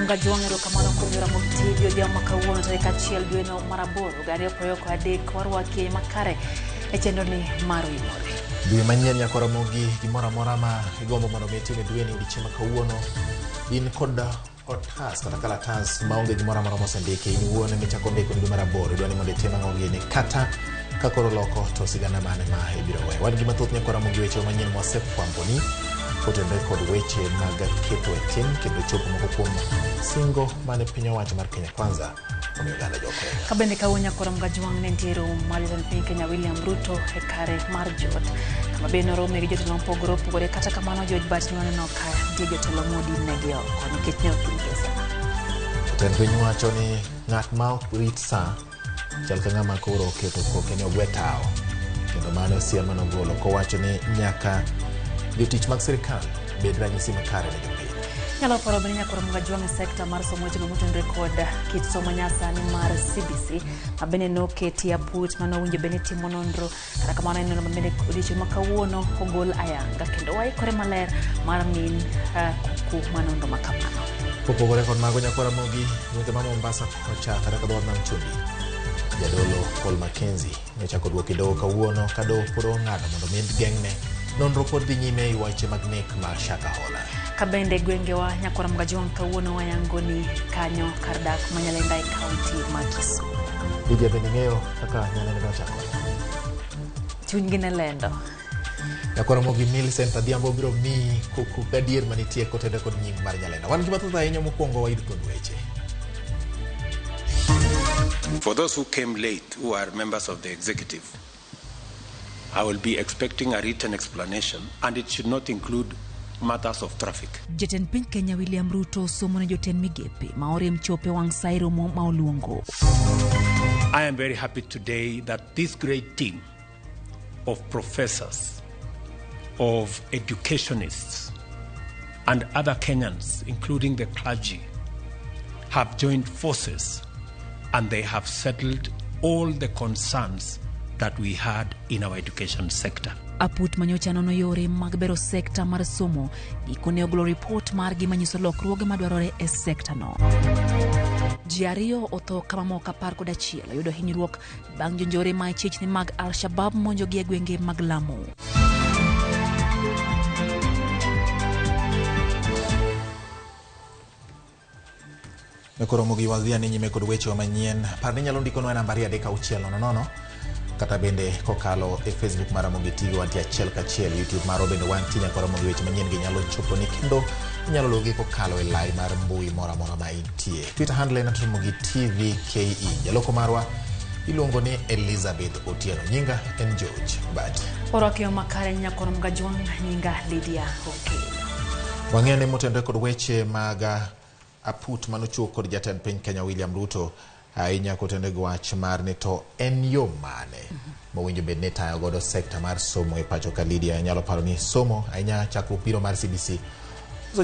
Mgajwangero kamano kunyura mugitibyo bya makawuono tarika chiel dweno maraboro gari opoyoko adek warwaki makare echendo ni maro imore. Dwe manyien nyako Ramogi gimora mora ma igombo mondo metime dweni udiche makawuono in kod otas kata kalatas maonge gimora mora mosendike in wuone michako ndiko dwe maraboro dwani mondo itema ngogene kata kakoro loko to sigana mane ma ibiro we. Wan gima thoth nyako Ramogi weche manyien mwasep kwamboni kotenre kod weche mag keto e tim kendo chopo moko kuom singo mane piny owacho mar Kenya Kwanza omiyo ganda jokenya. Kabende kawuonya koro Mgajwang' ne ntiere Malitan piny Kenya William Ruto e kare mar jot kama bende orome gi jotelo mopogore opogore kata kamano George Bat noneno ka nitie jotelo modi negi oko nikech ne ok gin pesa. Jotend piny wacho ni ng'at ma ok rit sa chal ka ng'ama koro oketo koke ne ogwe tao kendo mano siem manogolo kowacho ni nyaka jotich mag sirikal bed ranyisi makare ne jopiny. Nyalo paro bende nyako Mgajwang' e sekta mar somo weche motenore kod kit somo nyasani mar CBC mabende noketi aput manowinjo bende timo nonro kata kamano en bende odiochieng' makawuono ogol ayanga kendo waikore maler mar min kuku manonro makamano. Kopogore kod mago nyako Ramogi gwenge ma Mombasa kocha kata kadho nam chumbi jadolo Paul Mackenzie nochako duoko doho kawuono ka doho pod ong'ado mondo min geng'ne nonro pod dhi nyime e weche mag nek mar Shakahola. Kabende gwenge wa nyako Mgajwang' kawuono wayango ni kanyo kar dak ma Nyalenda e kaunti ma Kisumu. Dije bende ng'eyo kaka Nyalenda nochakore. Chuny gi ne lendo. Nyako Ramogi Millicent Adhiambo biro mi kuku gadier manitie kotenre kod nying mar Nyalenda. Wan gima thoth ahinya mokwongo wayud kod weche. For those who came late, who are members of the executive, I will be expecting a written explanation, and it should not include matters of traffic. Jatend piny Kenya William Ruto somo ne jotend migepe maore mchope wang' sairo mo maoluongo. I am very happy today that this great team of professors, of educationists, and other Kenyans, including the clergy, have joined forces and they have settled all the concerns that we had in our education sector. Aput manyocha nono yore mag bero sekta mar somo ikone ogolo report mar gi manyiso lokruoge madwarore e sekta no. Ji ariyo otho kama moko 11 yudo hinyruok bang' jonjore ma ichichni mag Al-Shabaab monjo gi e gwenge mag Lamu. Nyako Ramogi wadhia ni nyime kod weche manyien. Parni nyalo ndiko no namba 360 kata bende kokalo e Facebook mar Ramogi TV wanti achiel kachiel, YouTube maro bende wanti nyako Ramogi weche manyien gi nyalo chopo ni kendo nyalo logi kokalo e live mar mbui mora mora ma intie. Twitter handle na Ramogi TV KE. Jaloko marwa iluongo ni Elizabeth Otieno, nyinga en George Bad. Orokio makare nyako Mgajwang' nyinga Lydia Oke. Wang'ene motenre kod weche maga aput manochuo kod jatend piny Kenya William Ruto ahinya kotenre gi wach mar ni to en yo mane mowinjo bed ne tayo godo sekta mar somo e pacho ka. Lydia nyalo paro ni somo ahinya chakruok biro mar CBC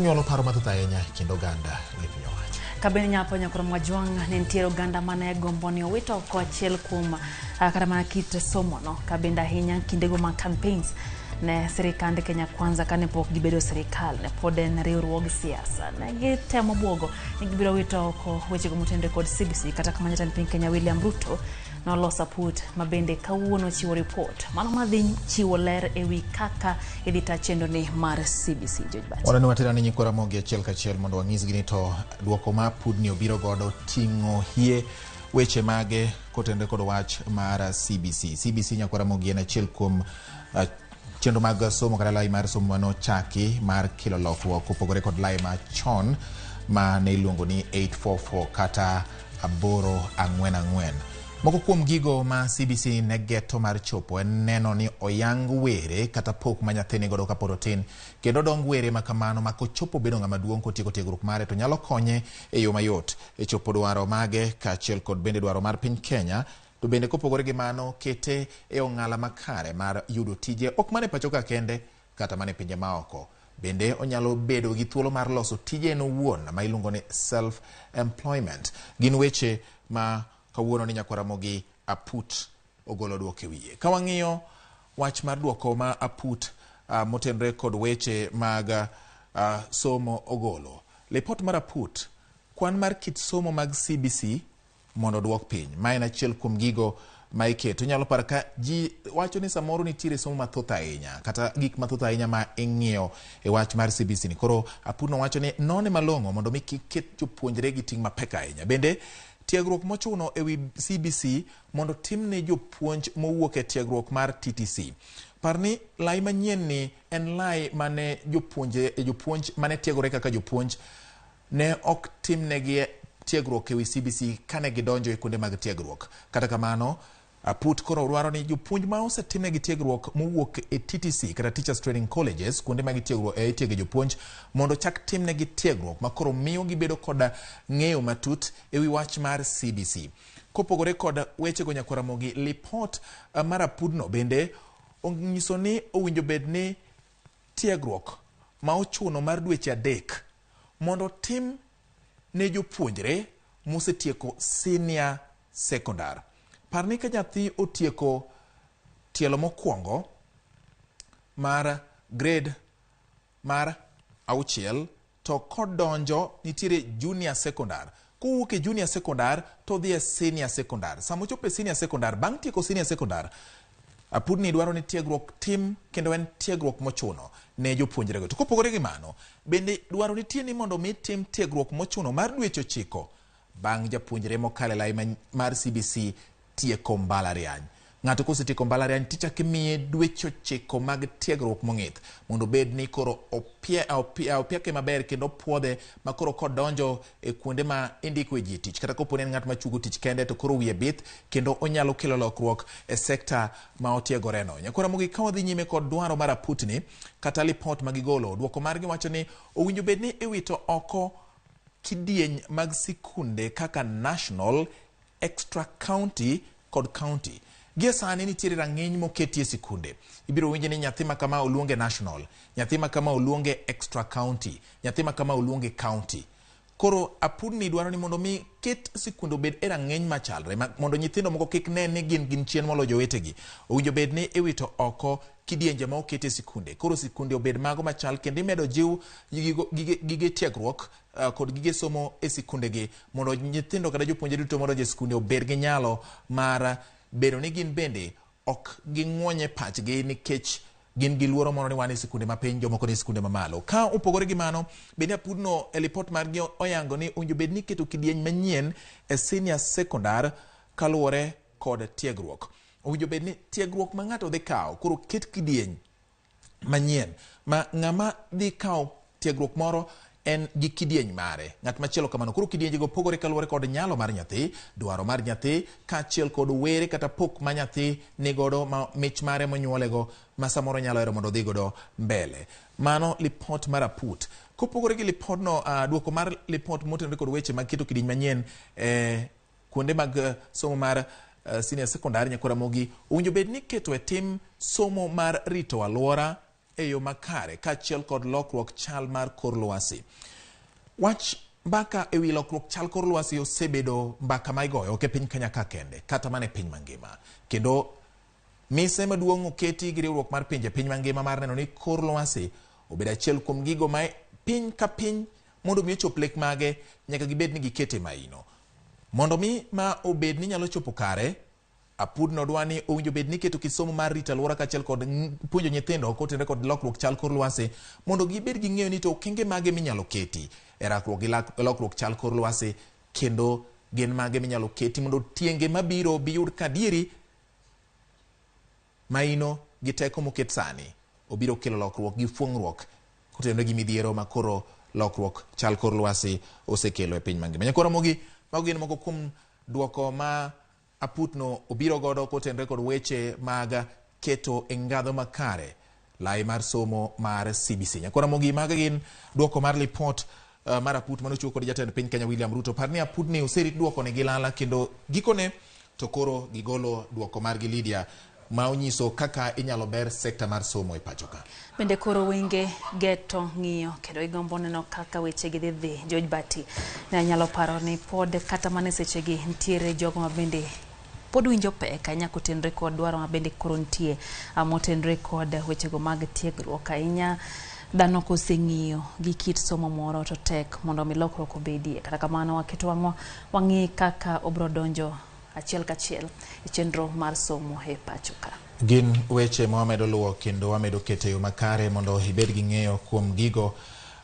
nyalo paro mathoth ahinya kendo ganda ne piny owacho. Kabende nyapo nyako Mgajwang' ne ntiere ganda mane gombo ni owito oko achiel kuom kata mana kit somo no kabende ahinya kindego ma campaigns ne sirikand Kenya Kwanza kane pok gibedo sirikal ne pod en riwruog siasa ne gitemo buogo ni gibiro wito oko weche motenore kod CBC kata kama jatend piny Kenya William Ruto noloso aput mabende kawuono chiwo report mano madhi chiwo ler ewi kaka idita chendo ni mar CBC. George Bat. Wana watera ni nyako Ramogi achiel kachiel mondo wang'isgi ni to duoko ma aput ni obiro godo ting'o hie weche mage kotenre kod wach mar CBC. CBC nyako Ramogi en achiel kuom chenro mag somo kata lai mar somo mano chaki mar kilo lokruok kopogore kod lai machon ma ne iluongo ni 844 kata 844. Moko kuom gigo ma CBC ne geto mar chopo en neno ni oyang were kata pok ma nyathini godo ka porotin kendo dong were makamano ma kochopo bedo ng'ama duong' kotieko tiegruok mare to nyalo konye e yo mayot e chopo dwaro mage kaachiel kod bende dwaro mar piny Kenya. To bende kopogore gi mano kete e ong'ala makare mar yudo tije ok mane pacho ka kende kata mane pinje maoko. Bende onyalo bedo gi thuolo mar loso tije en owuon ma iluongo ni self employment. Gin weche ma kawuono ni nyako Ramogi aput ogolo duoko wiye. Ka wang'iyo wach mar duoko ma aput motenre kod weche mag somo ogolo. Report mar aput kwan mar kit somo mag CBC mondo duok piny. Ma en achiel kuom gigo ma iketo. Nyalo paro ka ji wacho ni samoro nitiere somo mathoth ahinya kata gik mathoth ahinya ma ing'iyo e wach mar CBC ni. Koro Apudno wacho ni none malong'o mondo mi kik ket jopuonjre gi ting' mapek ahinya. Bende tiegruok mochuno e wi CBC mondo timne jopuonj mowuok e tiegruok mar TTC. Parni lai manyien ni en lai mane jopuonj mane tiegore kaka jopuonj ne ok timnegi tiegruok e wi CBC kane gidonjo e kuonde mag tiegruok. Kata kamano, Aput koro dwaro ni jopuonj ma osetimnegi tiegruok mowuok e TTC kata Teachers Training Colleges kuonde mag tiegruok tiege jopuonj mondo chak timnegi tiegruok ma koro miyo gibedo kod ng'eyo matut e wi wach mar CBC. Kopogore kod weche go Ramogi, lipot mar Apudno bende onyiso ni owinjo bed ni tiegruok ma ochuno mar dweche 3 mondo tim ne jopuonjre mosetieko senior secondary. Parni ka nyathi otieko tielo mokwongo mar grade mar 6 to kodonjo nitiere junior secondary. Kowuok e junior secondary to dhi e senior secondary. Samo chopo e senior secondary, bang' tieko senior secondary, Apudni dwaro ni tiegruok tim kendo en tiegruok mochuno ne jopuonjre go. To kopogore gi mano, bende dwaro nitie ni mondo mi tim tiegruok mochuno mar dweche 9 bang' japuonjre mokale lai mar CBC tieko mbalariany. Ng'ato kosetieko mbalariany tichak imiye dweche 9 mag tiegruok mong'ith mondo bed ni koro opiake maber kendo puodhe ma koro kodonjo e kuonde ma indiko e ji tich kata kopo en ng'at machugo tich kende to koro wiye bith kendo onyalo kelo lokruok e sekta ma otiegore no. Ramogi ka wadhi nyime kod dwaro mar Aputni kata lipot magigolo, duoko margi wacho ni owinjo bed ni iwito oko kidieny mag sikunde kaka national, extra county kod county. Gie sani nitiere rang'iny moketie sikunde. Ibiro winjo ni nyathi ma kama oluonge national, nyathi ma kama oluonge extra county, nyathi ma kama oluonge county. Koro Apudni dwaro ni mondo mi ket sikunde obed e rang'iny machalre mondo nyithindo moko kik ne ni gin chien molo jowetegi. Owinjo bed ni iwito oko kidienje ma oketie sikunde. Koro sikunde obed mago machal kendo imedo jiw gige tiegruok kod gige somo e sikundegi mondo nyithindo kata jopuonjre duto modonjo e sikunde obed gi nyalo mar bedo ni gin bende ok ging'wonye pachgi nikech gin gi luoro mondo ni wan e sikunde mapiny, jomoko ni sikunde mamalo. Ka opogore gi mano, bende Apudno e lipot margi oyango ni owinjo bed ni keto kidieny manyien e senior secondary kaluwore kod tiegruok. Owinjo bed ni tiegruok ma ng'ato dhi kawo koro ket kidieny manyien ma ng'ama dhi kawo tiegruok moro en gi kidieny mare. Ng'at machielo kamano. Koro kidienje go pogore kaluwore kod nyalo mar nyathi, dwaro mar nyathi, kaachiel kod were kata pok ma nyathi nigodo ma mich mare monyuolego ma samoro nyalo hero mondo dhi godo mbele. Mano lipot mar Aput. Kopogore gi lipodno, duoko mar lipot motenore kod weche mag keto kidieny manyien kuonde mag somo mar senior secondary Ramogi, owinjo bed ni keto e tim somo mar rito alwora e yo makare kaachiel kod lokruok chal mar kor lwasi. Wach mbaka e wi lokruok chal kor lwasi osebedo mbaka ma igoyo ok e piny Kenya ka kende kata mana e piny mangima. Kendo mise maduong' oketi gi riwruok mar pinje piny mangima mar neno ni kor lwasi obedo achiel kuom gigo ma piny ka piny mondo mi ochop lek mage nyaka gibed ni gikete maino. Mondo mi ma obed ni nyalo chopo kare, Apudno dwa ni owinjo bed ni keto kisomo mar rito alwora kaachiel kod puonjo nyithindo kotenore kod lokruok chal kor lwasi mondo gibed gi ng'eyo ni to okenge mage minyalo keti e rakruok gi lokruok chal kor lwasi kendo gin mage minyalo keti mondo tienge mabiro biyud kadieri maino gi teko moket sani obiro kelo lokruok gi fuong'ruok kotenore gi midhiero ma koro lokruok chal kor lwasi osekelo e piny mangima. Ramogi, mago gin moko kuom duoko ma Aputno obiro godo kotenore kod weche mag keto e ngadho makare lai mar somo mar CBC. Ramogi, mago gin duoko mar lipot mar Aput manochiw kod jatend piny Kenya William Ruto. Parni Apudni oserit duoko ne gilala kendo gikone to koro gigolo duoko margi Lydia ma onyiso kaka inyalo ber sekta mar somo e pacho ka. Bende koro wenge geto ng'iyo kendo igombo neno kaka weche gi dhi. George Bati ne nyalo paro ni pod kata mane seche gi ntiere jogo ma bende pod winjo pek ahinya kotenore kod dwaro ma bende koro ntie motenore kod weche go mag tiegruok ahinya dhano koseng'iyo gi kit somo moro to tek mondo mi lokruok obedie. Kata kamano waketo wang'i kaka obro donjo achiel kachiel e chenro mar somo e pacho ka. Gin weche momedo luwo kendo wamedo keto yo makare mondo ibed gi ng'eyo kuom gigo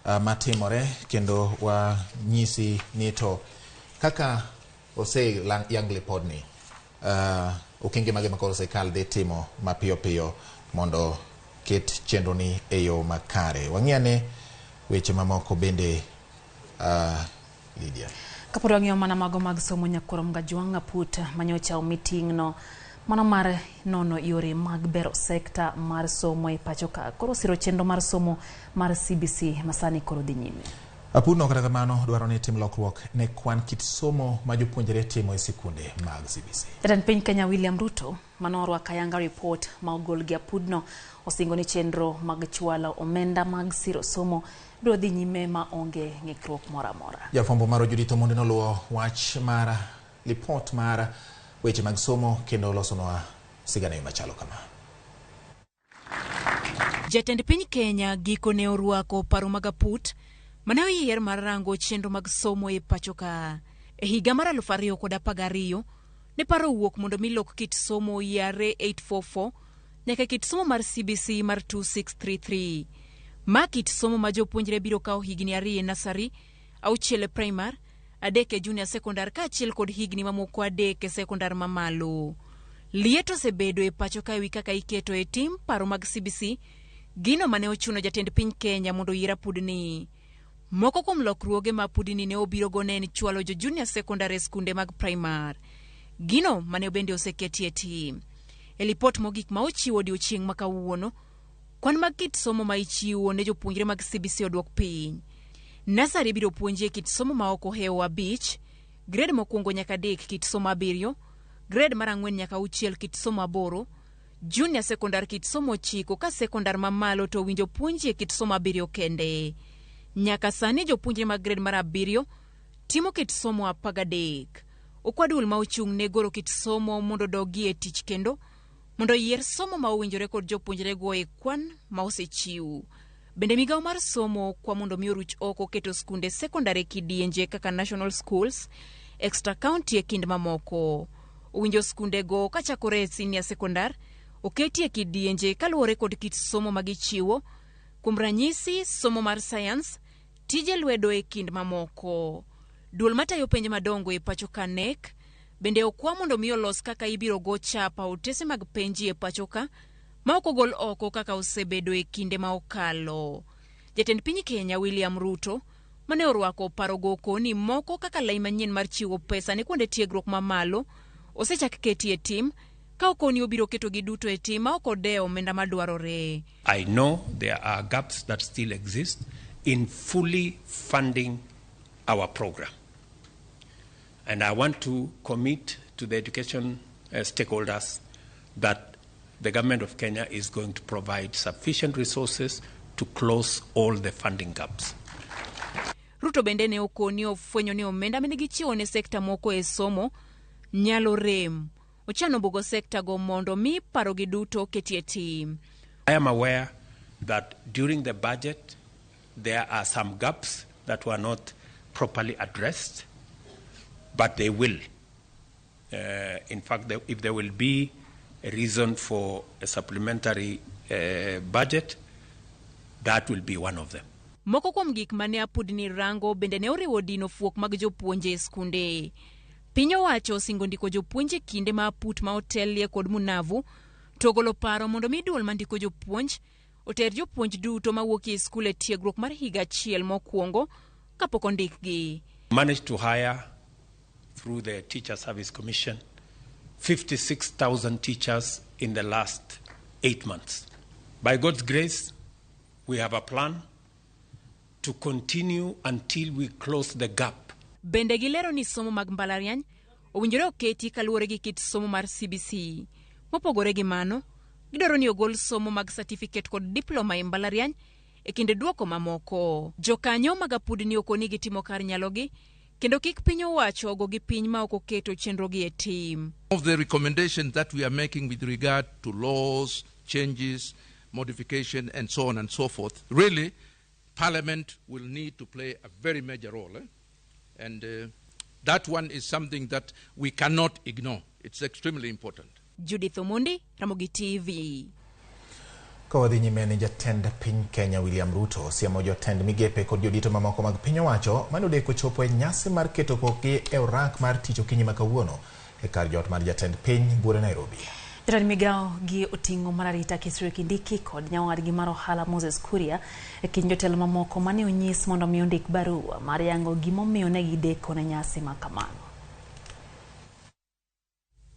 matimore, kendo wanyisi ni to kaka ose yangle podni okenge mage makoro sekal dhi timo mapiyo piyo mondo ket chenro ni e yo makare. Wang'iyane weche mamoko bende Lydia. Kapod wang'iyo mana mago mag somo nyakoro mgajwanga put manyocha meeting no mano mar nono yore mag bero sekta mar somo e pacho ka. Koro siro chenro mar somo mar CBC masani koro dhi nyime. Apudno kata kamano dwaro ni tim lokruok ne kwan kit somo ma jopuonjre timo e sikunde mag CBC. Jatend piny Kenya William Ruto manorwako ayanga report ma ogol gi apudno osingo ni chenro mag chwalo omenda mag siro somo biro dhi nyime ma onge ng'ikruok moro amora. Jafwambo mar Judith Omondi noluwo wach mar report mar weche mag somo kendo losonwa sigana machalo kama. Jatend piny Kenya gikone orwako paro mag aput mane oyier mar rango chenro mag somo e pacho ka. E higa mar 2012 ne paro wuok mondo milok kit somo yare 844 nyaka kit somo mar CBC mar 2633. Ma kit somo ma jopuonjre biro kawo higni 2 nasari, 6 primar, 3 junior secondary ka achiel kod higni mamoko 3 secondary mamalo. Lieto sebedo e pacho ka ewi kaka iketo e tim paro mag CBC, gino mane ochuno jatend piny Kenya mondo yiera pudni. Moko kuom lokruoge ma pudni ne obiro gone ni chwalo jo junior secondary skunde mag primar. Gino mane bende oseketi e tim. E lipot mogik ma ochiwo odiochieng' ma kawuono, kwan mag kit somo ma ichiwo ne jopuonjre mag CBC odwok piny. Nasari biro puonje kit somo ma ok ohewo 5, grade mokwongo nyaka 3 kit somo 7, grade mar 4 nyaka 6 kit somo 8, junior secondary kit somo 9 ka secondary mamalo to winjo puonje kit somo 7 kende. Nyaka sani jopuonjre mag grade mar 7 timo kit somo 13. Okwadul ma ochung' ne goro kit somo mondo dogi e tich kendo mondo yier somo ma owinjore kod jopuonjre go e kwan ma osechiw. Bende migawo mar somo kwa mondo mi oruch oko keto skunde secondary kidienje kaka national schools, extra county e kind mamoko. Owinjo skunde go kachakore e senior secondary oketi e kidienje kaluwore kod kit somo magichiwo, kuom ranyisi somo mar science, tije lwedo e kind mamoko. Duol matayo penje madongo e pacho ka NEC bende okwa mondo mi olos kaka ibiro go chapa otese mag penji e pacho ka ma ok ogol oko kaka osebedo e kinde ma okalo. Jatend piny Kenya William Ruto mane orwako paro goko ni moko kaka lai manyien mar chiwo pesa ne kuonde tiegruok mamalo osechak keti e tim ka okoni obiro keto gi duto e tim ma ok odewo omenda madwarore. I know there are gaps that still exist in fully funding our program. And I want to commit to the education stakeholders that the government of Kenya is going to provide sufficient resources to close all the funding gaps. Ruto bende ne okoni ofwenyo ni omenda mane gichiwo ne sekta moko e somo nyalo rem. Ochano bogo sekta go mondo mi paro gi duto keti e tim. I am aware that during the budget there are some gaps that were not properly addressed, but they will. In fact, if there will be a reason for a supplementary budget, that will be one of them. Moko kuom gik mane apudni rango bende ne oriwo dino fuok mag jopuonje e skunde. Piny owacho osingo ndiko jopuonje kinde ma aput ma otelie kod munavu to golo paro mondo mi duol mandiko jopuonj oter jopuonj duto ma wuok e skul e tiegruok mar higa achiel mokwongo kapok ondikgi. Managed to hire through the Teacher Service Commission 56,000 teachers in the last 8 months. By God's grace, we have a plan to continue until we close the gap. Bende gilero ni somo mag mbalariany owinjore oketi kaluwore gi kit somo mar CBC. Mopogore gi mano, gidwaro ni ogol somo mag certificate kod diploma e mbalariany e kinde duoko mamoko. Jokanyo mag apudni okoni gitimo kar nyalogi kendo kik piny owacho ogo gi piny ma ok oketo chenro gi e tim. Of the recommendations that we are making with regard to laws, changes, modification, and so on and so forth. Really, Parliament will need to play a very major role. And that one is something that we cannot ignore. It's extremely important. Judith Omondi, Ramogi TV. Kawadhi nyime ni jatend piny Kenya William Ruto siemo jotend migepe kod jodito mamoko mag piny owacho manodeko chopo e nyasi mar keto kokgi e orak mar tich okinyi ma kawuono e kar jot mar jatend piny Buore Nairobi. Jotend migao gi oting'o mararita Kithure Kindiki kod nyawadgi mar ohala Moses Kuria e kind jotelo mamoko mane onyis mondo mi ondik barua mar yango gimomiyo ne gideko ne nyasi ma kamano.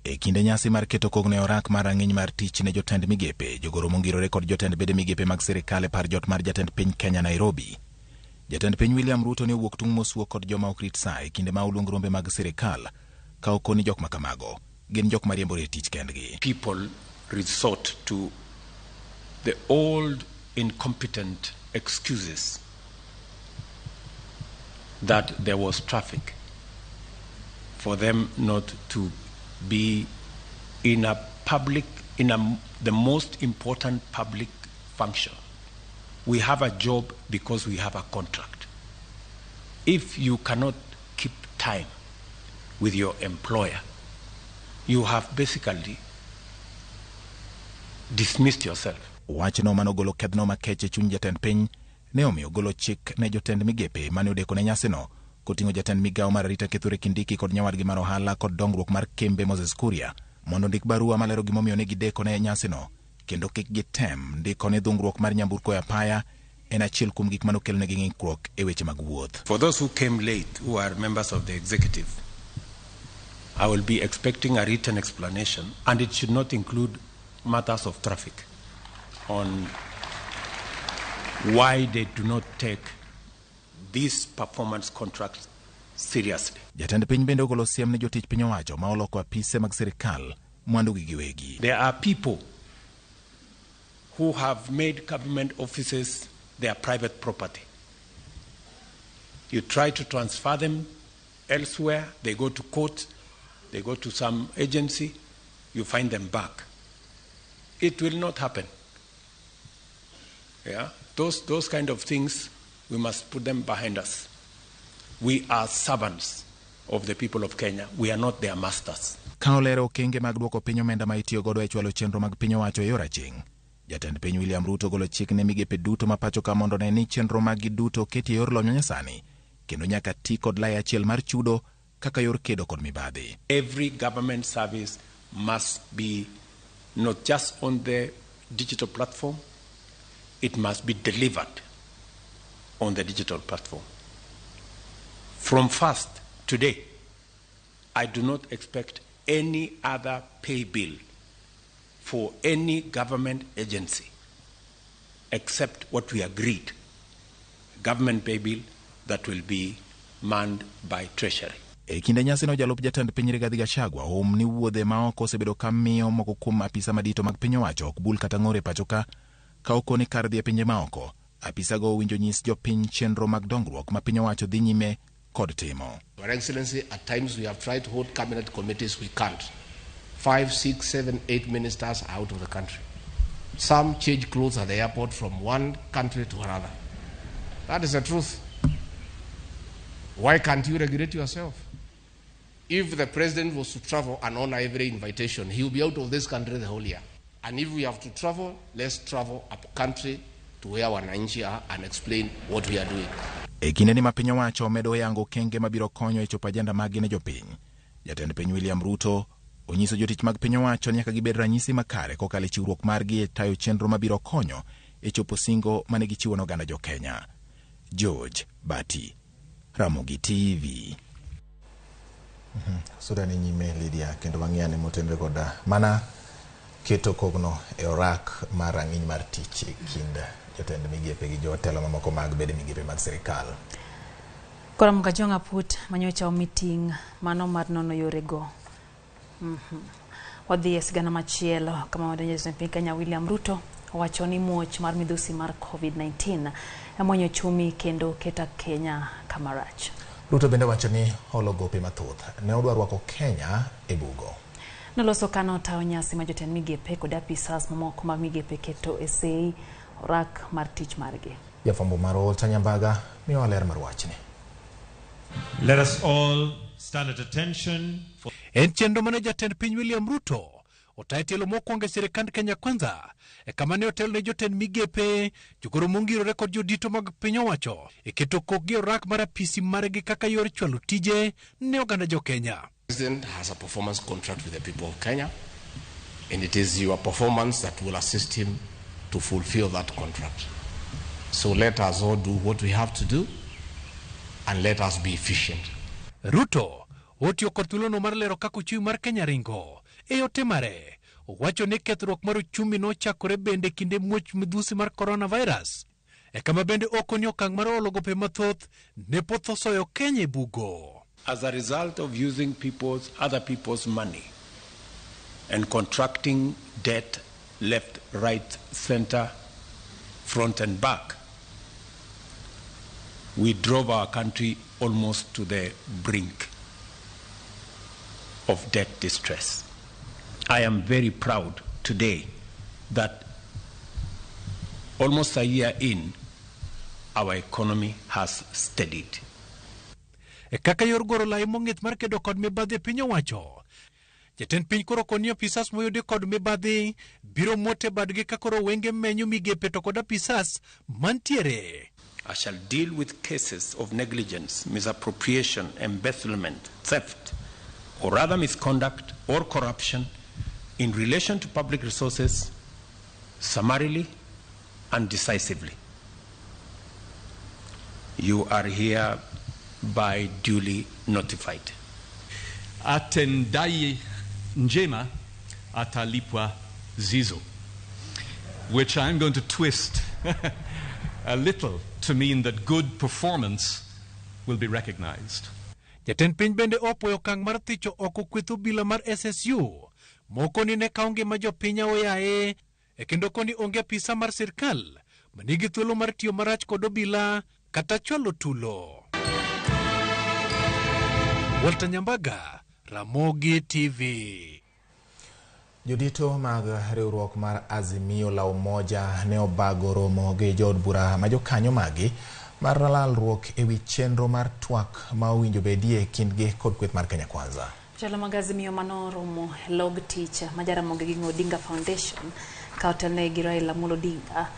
E kinde nyasi mar keto kogne orak mar rang'iny mar tich ne jotend migepe, jogoro mongirore kod jotend bede migepe mag sirikal e par jot mar jatend piny Kenya Nairobi. Jatend piny William Ruto ne owuok tung' mosuo kod joma ok rit sa e kinde ma oluong rombe mag sirikal ka okoni jok makamago gin jok mariembore tich kendgi. People resort to the old incompetent excuses that there was traffic for them not to be in a public, the most important public function. We have a job because we have a contract. If you cannot keep time with your employer, you have basically dismissed yourself. Wachno manogolo kedno makeche chuny jatend piny ne omiyo golo chik ne jotend migepe mane odeko ne nyasino koting'o jatend migao mar arita Kithure Kindiki kod nyawadgi mar ohala kod dongruok mar kembe Moses Kuria mondo ndik barua malero gimomiyo ne gideko ne nyasino kendo kik gitem ndiko ne dhungruok mar nyamburko e apaya en achiel kuom gik manokel ne ng'ikruok e weche mag wuoth. For those who came late, who are members of the executive, I will be expecting a written explanation, and it should not include matters of traffic on why they do not take these performance contracts seriously. Jatend piny bende ogolo siem ne jotich piny owacho ma oloko apise mag sirikal mwandu gi giwegi. There are people who have made government offices their private property. You try to transfer them elsewhere, they go to court, they go to some agency, you find them back. It will not happen. Yeah, those kind of things, we must put them behind us. We are servants of the people of Kenya. We are not their masters. Ka olero okenge mag duoko piny omenda ma itiyo godo e chwalo chenro mag piny owacho e yor aching, jatend piny William Ruto golo chik ne migepe duto ma pacho ka mondo ne ni chenro mag duto keti e yor lony nyasani kendo nyaka ti kod lai achiel mar chudo kaka yor kedo kod mibadhi. Every government service must be not just on the digital platform, it must be delivered on the digital platform. From first today, I do not expect any other pay bill for any government agency except what we agreed, government pay bill that will be manned by Treasury. E kinde nyasino jalup jatend piny Rigathi Gachagua ni wuodhe ma oko osebedo ka miyo moko kuom apisa madito mag piny owacho ok bul kata ng'ore pacho ka okoni kar dhi e pinje ma oko. Apisago winjo nyis jopiny chenro mag dongruok ma piny owacho dhi nyime kod timo. Your Excellency, at times we have tried to hold cabinet committees, we can't. 5, 6, 7, 8 ministers are out of the country. Some change clothes at the airport from one country to another. That is the truth. Why can't you regulate yourself? If the president was to travel and honor every invitation, he will be out of this country the whole year. And if we have to travel, let's travel up country to where wananchi are and explain what we are doing. E kinde ni ma piny owacho medo yango kenge mabiro konyo e chopo ajenda mag ne jopiny, jatend piny William Ruto onyiso jotich mag piny owacho nyaka gibed ranyisi makare kokalo e chiwruok margi e tayo chenro mabiro konyo e chopo singo mane gichiwo ne oganda jo Kenya. George Bati, Ramogi TV. Sudani nyime Lydia kendo mang'iyane motenre koda mana keto kogno e orak mar rang'iny mar tich e kind jotend migepe gi jotelo mamoko mag bede migepe mag sirikal. Kora mkajonga put manyocha meeting mano mar nono yorego. Wadhi e sigana machielo kama wadenye jatend Kenya William Ruto wacho ni muoch mar midhusi mar COVID-19 emonyo chumi kendo keta Kenya kamarach. Ruto bende wacho ni holo gope mathoth ne odwa rwako Kenya e bugo. Noloso kano tawo nyasi ma jotend migepe kod apisas mamoko mag migepe keto e sei orak mar tich margi. Jafwambo mar Tanyambaga miyo ler mar wachni. Let us all stand at attention for En chenro mane jatend piny William Ruto otayo tielo mokwongo e sirikand Kenya Kwanza kama ne otel ne jotend migepe jogoro mongirore kod jodito mag piny owacho keto kokgi orak mar apisi margi kaka yor chwalo tije ne oganda jo Kenya. The president has a performance contract with the people of Kenya, and it is your performance that will assist him to fulfill that contract. So let us all do what we have to do, and let us be efficient. Ruto otiyo kod thuolono mar lero kaka uchumi mar Kenya ringo e yote mare. Owacho ni kethruok mar uchumi nochakore bende kinde muoch midhusi mar coronavirus. Kama bende okoni okang' mar olo gope mathoth ne pothosoyo Kenya e bugo. As a result of using other people's money and contracting debt left, right, center, front and back, we drove our country almost to the brink of debt distress. I am very proud today that almost a year in, our economy has steadied. Kaka yor goro lai mong'ith mar kedo kod mibadhi e piny owacho, jatend piny koro koni apisas moyudi kod mibadhi biro mote badgi ka koro wenge menyo migepe to kod apisas mantiere. I shall deal with cases of negligence, misappropriation, embezzlement, theft, or other misconduct or corruption in relation to public resources summarily and decisively. You are here by duly notified. Atendai njema atalipwa zizo, which I'm going to twist a little to mean that good performance will be recognized. Jatend piny bende opoyo okang' mar thicho oko kweth obila mar SSU moko ni ne kaonge ma jopiny oyae kendo koni onge apisa mar sirkal manigi thuolo mar tiyo marach kod obila kata chwalo tulo. Walter Nyambaga, Ramogi TV. Jodito mag riwruok mar Azimio la Umoja ne obago romo gi jood bura ma jokanyo magi mar lalruok ewi chenro mar twak ma owinjo bedie kindgi kod kweth mar Kenya Kwanza. Jotelo mag Azimio manoromo log tich ma Jaramogi gi Odinga Foundation ka otelne gi Raila Amolo Odinga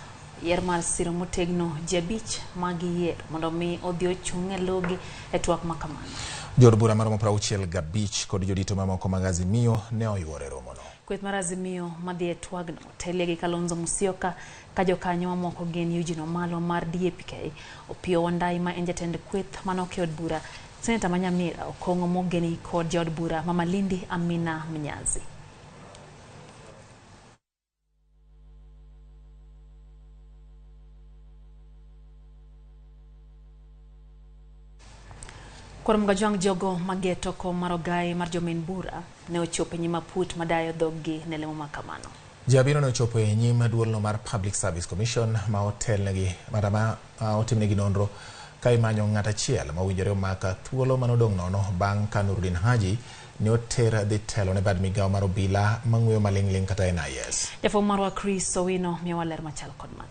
yer mar siro motegno ji abich mag yiero mondo mi odhi ochung' e logi e twak ma kamano. Jood bura maromo 65 kod jodito mamoko mag Azimio ne oyuore romono. Kweth mar Azimio madhi e twagno telie gi Kalonzo Musyoka ka jokanyo mamoko gin Eugene Wamalwa mar DAP-K, Opiyo Wandayi ma en jatend kweth manok e od bura, Seneta Manyamira Okong'o mogeni kod jood bura ma Malindi Amina Mnyazi. Kuom gajwang' jogo mageto ko marogai mar jomin bura ne ochopo nyima put madayo dhoggi ne lemo makamano. Jabiro ne ochopo e nyim duolno mar Public Service Commission ma otelnegi marama otimnegi nonro ka imanyo ng'at achiel ma owinjore omaka thuolo manodong' nono bang' ka Nurdin Haji ne oter dhi telo ne bad migawo mar obila mang'weyo maling'ling kata NIS. Jafwambo marwa Chris Owino miyo waler machal kod man.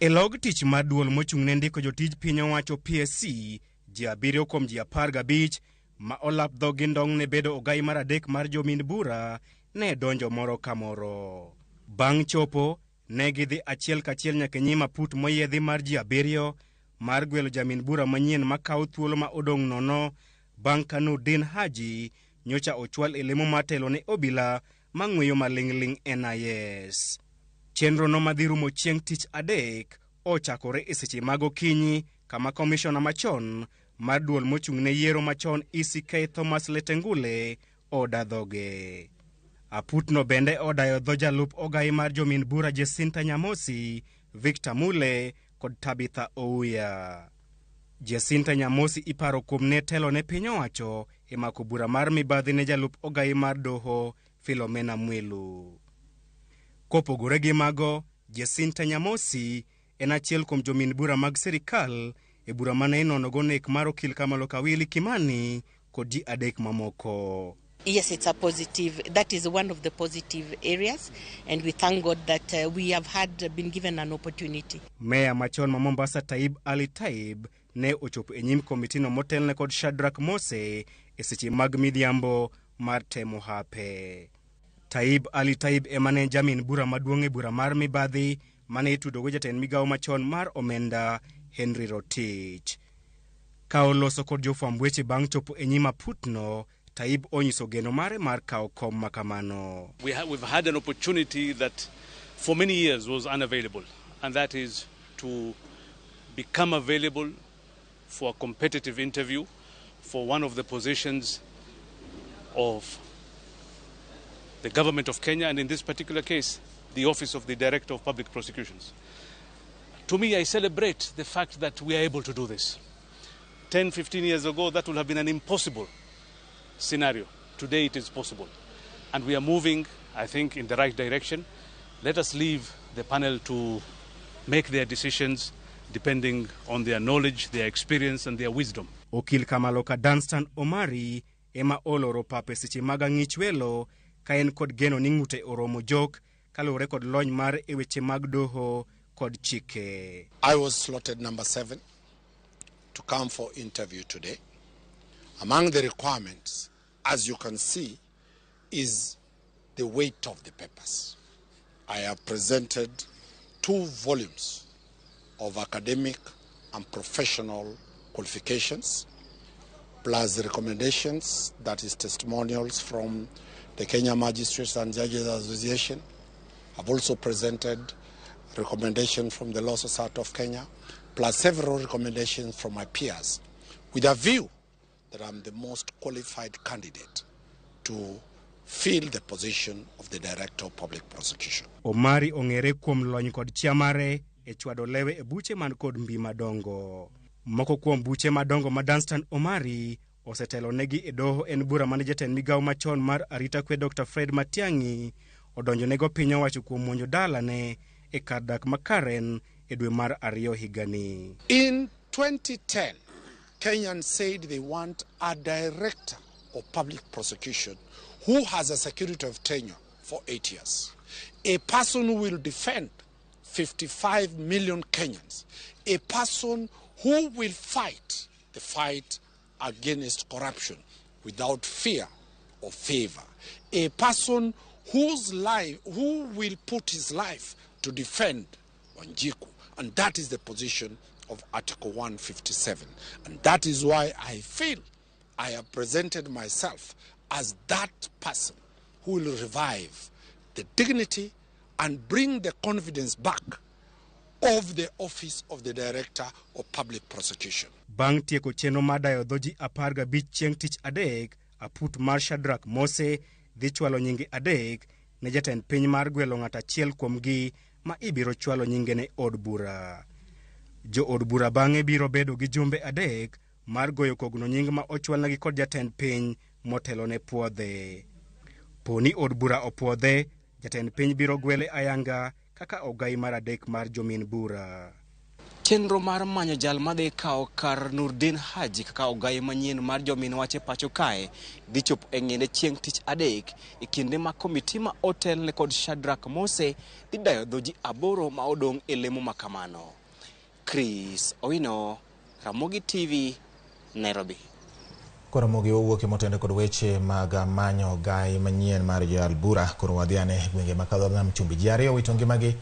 E log tich mar duol mochung'ne ndiko jotij piny owacho PSC, ji 7 kuom ji 15 ma olap dhogi ndong' ne bedo ogai mar adek mar jomin bura ne donjo moro ka moro. Bang' chopo, ne gidhi achiel kachiel nyaka nyima put moyiedhi mar ji 7 mar gwelo jamin bura manyien makawo thuolo ma odong' nono bang' ka Nurdin Haji nyocha ochwal e lemo matelo ne obila mang'weyo maling'ling NIS. Chenro no madhi rumo chieng' tich adek ochakore e seche mag okinyi kama komishona machon mar duol mochung'ne yiero machon ECK Thomas Letengule odadhoge. Aputno bende odayo dho jalup ogai mar jomin bura Jacinta Nyamosi, Victor Mule kod Tabitha Ouya. Jacinta Nyamosi iparo kuom ne telo ne piny owacho e mako bura mar mibadhi ne jalup ogai mar doho Philomena Mwilu. Kopogore gi mago, Jacinta Nyamosi en achiel kuom jomin bura mag sirikal e bura mane inonogo nek mar okil Kamalo Kawili Kimani kod ji 3 mamoko. Yes, it's a positive. That is one of the positive areas, and we thank God that we have been given an opportunity. Meya machon ma Mombasa Taib Ali Taib ne ochopo e nyim komitino motelne kod Shadrack Mose e seche mag midhiambo mar temo hape. Taib Ali Taib emane jamin bura maduong' e bura mar mibadhi mane itudogo jatend migawo machon mar omenda Henry Rotich. Ka oloso kod jofwamb weche bang' chopo e nyim aputno, Taib onyiso geno mare mar kawo kom makamano. We've had an opportunity that for many years was unavailable, and that is to become available for a competitive interview for one of the positions of the government of Kenya, and in this particular case, the Office of the Director of Public Prosecutions. To me, I celebrate the fact that we are able to do this. 10, 15 years ago, that would have been an impossible scenario. Today, it is possible. And we are moving, I think, in the right direction. Let us leave the panel to make their decisions depending on their knowledge, their experience, and their wisdom. Okil Kamaloka Dunstan Omari ema oloro pape seche mag ang'ich welo ka en kod geno ni ng'ute oromo jok kalure kod lony mar e weche mag doho kod chike. I was slotted number 7 to come for interview today. Among the requirements, as you can see, is the weight of the papers. I have presented 2 volumes of academic and professional qualifications, plus the recommendations, that is testimonials from the Kenya Magistrates and Judges Association. I've also presented recommendations from the Law Society of Kenya, plus several recommendations from my peers, with a view that I'm the most qualified candidate to fill the position of the Director of Public Prosecution. Omari ong'ere kuom lony kod chia mare e chwado lewe e buche man kod mbi madongo. Moko kuom buche madongo ma Dunstan Omari osetelo negi e doho en bura mane jatend migawo machon mar arita kwe Dr. Fred Matiang'i odonjo nego piny owacho kuom monjo dalane e kar dak makaren e dwe mar 2 higani. In 2010, Kenyans said they want a Director of Public Prosecution who has a security of tenure for 8 years. A person who will defend 55 million Kenyans. A person who will fight the fight against corruption without fear or favor. A person who will put his life to defend Wanjiku. And that is the position of Article 157. And that is why I feel I have presented myself as that person who will revive the dignity and bring the confidence back of the Office of the Director of Public Prosecution. Bang' tieko chenro madayo dhoji 15 chieng' tich adek, aput mar Shadrack Mose dhi chwalo nyinge adek ne jatend piny mar gwelo ng'at achiel kuomgi ma ibiro chwalo nyinge ne od bura. Jo od bura bang'e biro bedo gi jumbe adek mar goyo kogno nying ma ochwalnegi kod jatend piny motelo ne puodhe. Poni od bura opuodhe, jatend piny biro gwele ayanga kaka ogai mar adek mar jomin bura. Chenro mar manyo jal madhi kawo kar Nurdin Haji kaka ogai manyien mar jomin wache pacho kae dhi chopo e ng'inde chieng' tich adek e kinde ma komiti ma otel ne kod Shadrack Mose dhi dayo dhoji 8 ma odong' e lemo makamano. Chris Owino, Ramogi TV, Nairobi. Koro Ramogi owuok motende kod weche mag manyo gai manyien mar jal bura koro wadhiane gwenge makadho nam chumbi. Ji 2 wito ngimagi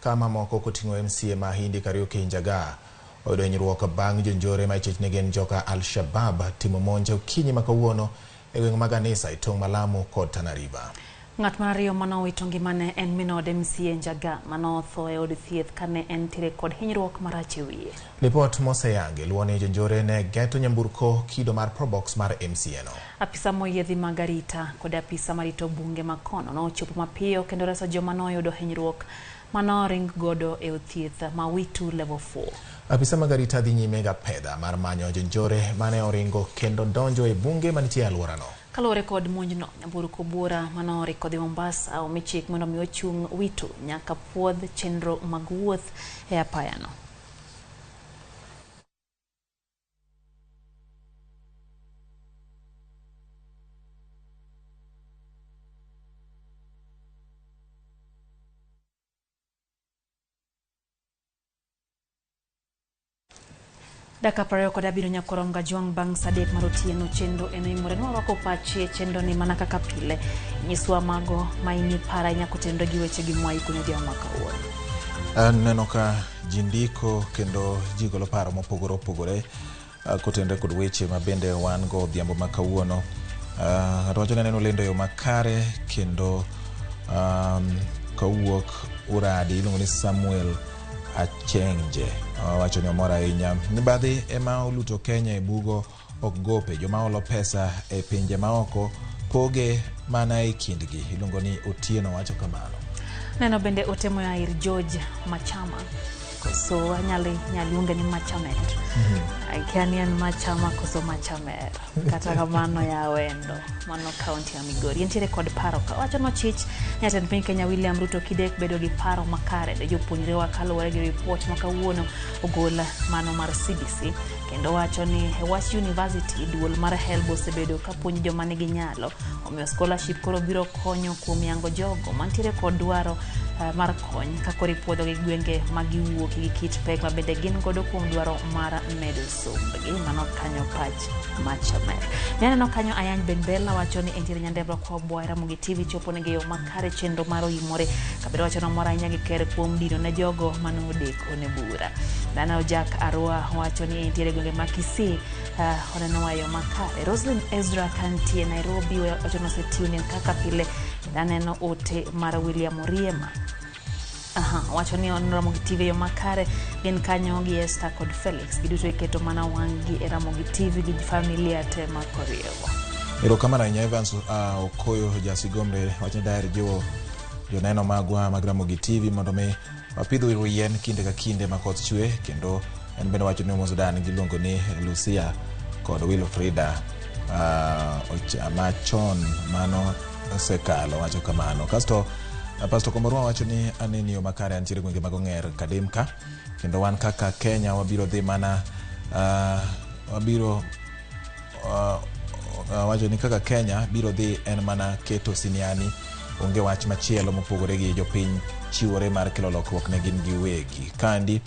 kama moko koting'o MCA ma Hindi Kariuki Njaga oyudo hinyruok bang' jonjore ma ichich ni gin joka Al-Shabab timo monj okinyi ma kawuono e gwenge mag Anisa e tong' Malamu kod Tana River. Ng'at mar ariyo manowito ngimane en min od MCA Njaga manotho e od thieth kane entiere kod hinyruok marach e wiye. Lipot moseyangi luwo ni jonjore ne geto nyamburko kido mar Probox mar MCA no. Apisa moyiedhi mag arita kod apisa marito bunge makono nochopo mapiyo kendo reso joma noyudo hinyruok manoring godo e od thieth ma Witu level 4. Apisa mag arita dhi nyime ga pedha mar manyo jonjore mane oringo kendo donjo e bunge manitie alwora no. Kalore kod monjno, nyamburko bura manori kodhi Mombasa omichik mondo mi ochung' Witu nyaka puodh chenro mag wuoth e apaya no. Daka pareo koda biro nyakoro mgajuang bang sadek marotieno chendo eno imore no wako pachi chendo ni manaka kapile nyiswa mago maini para nyakotendo gi weche gi mwai kuno dia maka uono. Neno ka jindiko kendo jigolo paro mopogore kotende kod weche mabende wan go dhiambo maka uono. Rwacho neno lendo yo makare kendo kawuok uradi ilungo ni Samuel Achenje wacho ni omora inya nibadhi ema oluto Kenya e bugo ok gope joma olo pesa e pinje maoko poge mana e kindgi ilungo ni Otieno wacho kamano. Neno bende otemo ya George Machama so nyaliunge ni Machamer aikiani en Machama koso Machamer kata kamano ya wendo mano county ya Migori entiere kod paro ka wacho no chich nyatend piny Kenya William Ruto kidek bedo gi paro makare de jopuonjre wa kaluwore gi report makawuono ogola mano mar CBC kendo wacho ni Hewas University duol mar HELB osebedo ka puonjo joma nigi nyalo omiyo scholarship koro biro konyo kuom yango jogo mantiere kod dwaro mar kony kako ripuodho gi gwenge magiwuok gi kit pek mabende gin godo kuom dwaro mar medo sombgi mano kanyo pach Machamer. Neno kanyo Ayany Benbella wacho ni entiere nyandebro kwa bwa Ramogi TV chopo ne geyo makare chendo mar OIMORE kabiro wacho no mora inya gi kere kuom dino ne jogo mano deko ne bura. Nano Jack Arua wacho ni entiere gwenge makisi oneno wayo makare. Roslyn Ezra kantie Nairobi wacho no setune kaka pile neno ote mar William Oriema. Wacho ni Ramogi TV yo makare gin kanyo gi Esther kod Felix giduto iketo mana wangi e Ramogi TV gi familia te makoriewo. Ero kamera nya Evans Okoyo jasigomre wacho dair jo neno magwa mag Ramogi TV mondo me wapidho yien kinde ka kinde makoth chwe kendo en bende wacho ni Mosudan giluongo ni Lucia kod Wilfrida machon mano sekalo wacho kamano. Kasto Pastor Komorwa wacho ni aneni yo makare antiere gwenge mag Ong'er Kadimka kendo wan kaka Kenya wabiro dhi mana wacho ni kaka Kenya biro dhi en mana keto siniani onge wach machielo mopogore gi jopiny chiwore mar kelo lokruok ne gin giwegi kandi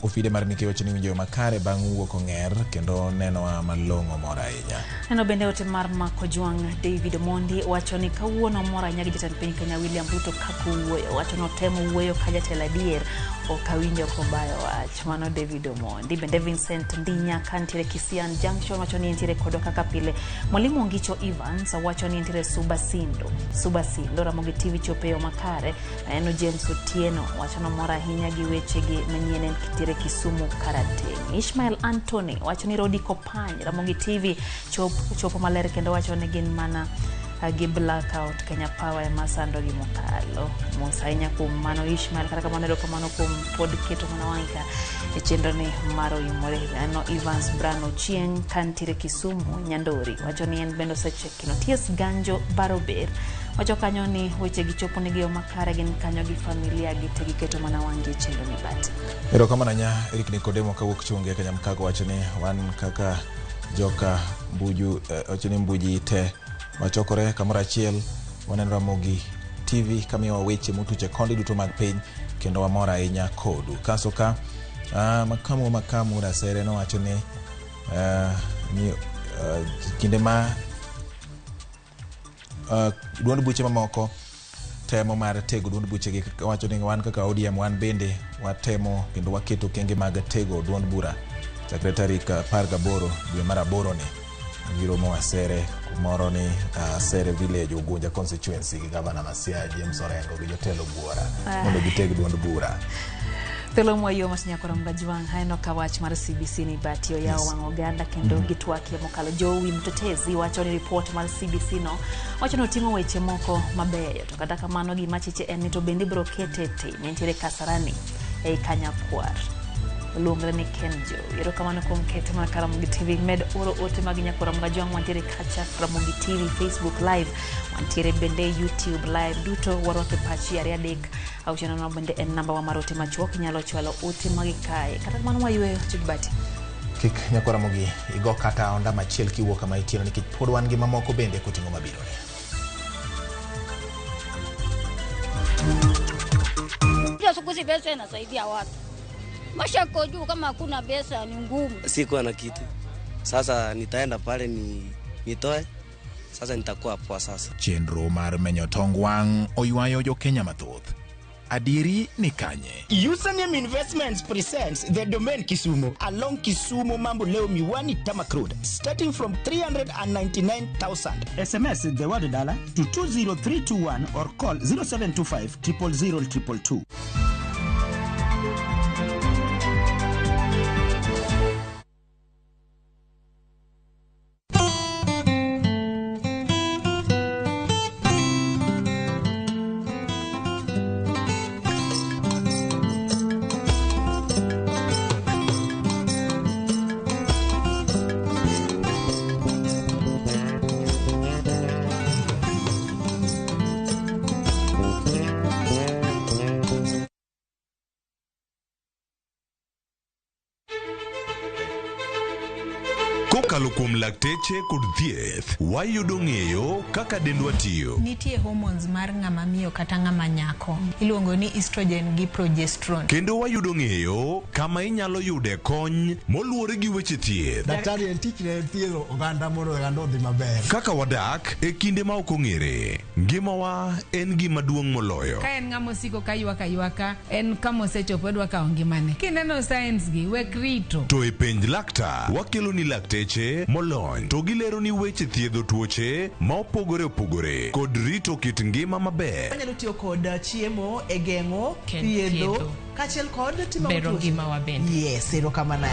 ofide mar Nike wacho ni winjo makare bang' wuok Ong'er kendo neno malong'o mora inya. Neno bende ote mar mako juang David Mondi wacho ni kawuono mora inya gi jatend piny Kenya William Ruto kako wuoyo wacho no temo wuoyo ka jatelo adier okawinjo kobayo wach mano David Mondi. Bende Vincent Ndinya kantiere Kisian Junction wacho ni entiere kodo kaka pile. Mwalimu Ngicho Evans wacho ni entiere Subasindo Ramogi TV chopeyo makare. Neno James Otieno wacho no mora inya gi weche gi manyien kitire Kisumu Karateng. Ishmael Anthony wacho ni Rodi Kopany Ramogi TV chopo maler kendo wacho ni gin mana gi blackout Kenya Power masando gi mokalo Musa inya kum mano Ishmael kata kamano do kamano kum pod keto mana wanka e chendo ni maro OIMORE. Ano Evans Brano Chieng kantire Kisumu Nyandori wacho ni en bendo seche kino Ties Ganjo Barober wacho kanyo ni weche gichopo ne gi makare gin kanyo gi familia gite giketo mana wangi chendo ni bati. Ero kamano nya Eric Nikodemo kawuok chunge Kenya Mkago wacho ni wan kaka joka mbuju wacho ni mbuji te wachokore kamora achiel waneno Ramogi TV kamiwa weche mutuche kondi duto mag piny kendo wamora inya kodu kaso ka makamu rasere no wacho ni kinde ma duond buche mamoko temo mar tego duond buche gi wacho ni wan kaka ODM wan bende watemo kendo waketo kenge mag tego duond bura Secretary Pargaboro dwe mar aboro ni biro mo asere kumoro ni Asere Village Ugunja constituency gi Governor Masia James Orengo gi jotelo buora mondo giteg duond bura. Telo moyo masinya kora mgajuang haino kawach mar CBC ni batio yao wang oganda kendo gitwaki mokalo Jowi mtetezi wacho ni report mar CBC no wacho no timo weche moko mabeyo to kata kamano gi machiche en to bende bro ketete nentiere Kasarani e Kanyakwar Lungre ni Kenjo. Ero kamano kuom kete mana Ramogi TV med oro ote maginya kora mgajuang wantiere kacha Ramogi TV Facebook live wantiere bende YouTube live duto waroke pachi ari adek au chana no bende en namba wa marote machuok nyalo chwalo ote magikae kata kamano waywe chibati kik nyakora Ramogi igo kata onda machiel kiwuok kama itieno nikech pod wan gi mamoko bende koting'o mabiro ne. Ndio sukuzi pesa inasaidia watu. Maisha yako juu, kama hakuna pesa ni ngumu. Sikuwa na kitu. Sasa nitaenda pale nitoe. Sasa nitakuwa poa sasa. Chenro mar menyo tongwang oywayo jo Kenya mathoth. Adiri ni kanye. Username Investments presents the domain Kisumu along Kisumu Mambo Leo Miwani Tamak Road, starting from 399,000. SMS the word dollar to 20321 or call 0725 000 222. Kokalo kuom lakteche kod thieth, wayudo ng'eyo kaka dendwa tiyo. Nitie hormones mar ng'ama miyo kata ng'ama nyako. Iluongo ni estrogen gi progesterone. Kendo wayudo ng'eyo kama inyalo yude kony moluwore gi weche thieth. Daktari en tich ne thiedho oganda mondo oganda odhi maber. Kaka wadak e kinde ma ok ong'ere, ngimawa en gima duong' moloyo. Ka en ng'ama osiko ka ywaka, en kama osechopo dwa kawo ngimane. Kineno science gi wek rito. To e penj laktar, wakelo ni lakteche molony to gilero ni weche thiedho tuoche ma opogore opogore kod rito kit ngima maber. Wanyalo tiyo kod chiemo e geng'o thiedho kachiel kod timo bero ngima wabende. Yes, erokamano.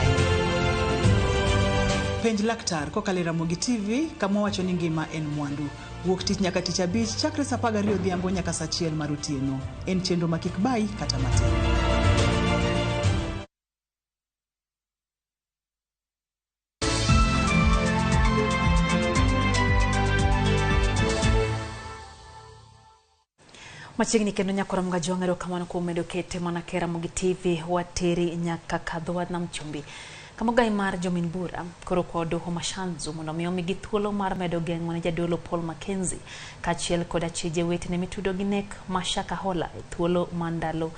Penj laktar kokalo Ramogi TV kama wacho ni ngima en mwandu. Wuok tich nyaka tich abich chakre saa 12 odhiambo nyaka saa 1 mar otieno. En chenro ma kik bai kata matin. Machigni kendo nyakora mga jongero kamano kumedo kete mana kera Ramogi TV wateri nyaka kadhowa na mchumbi. Kama gai mar jomin bura koro kwa doho mashanzu mondo miyomi gi thuolo mar medo geng mana jadolo Paul Mackenzie kachiel koda chije wete ne mitudo gi nek Mashaka Hola thuolo mandalo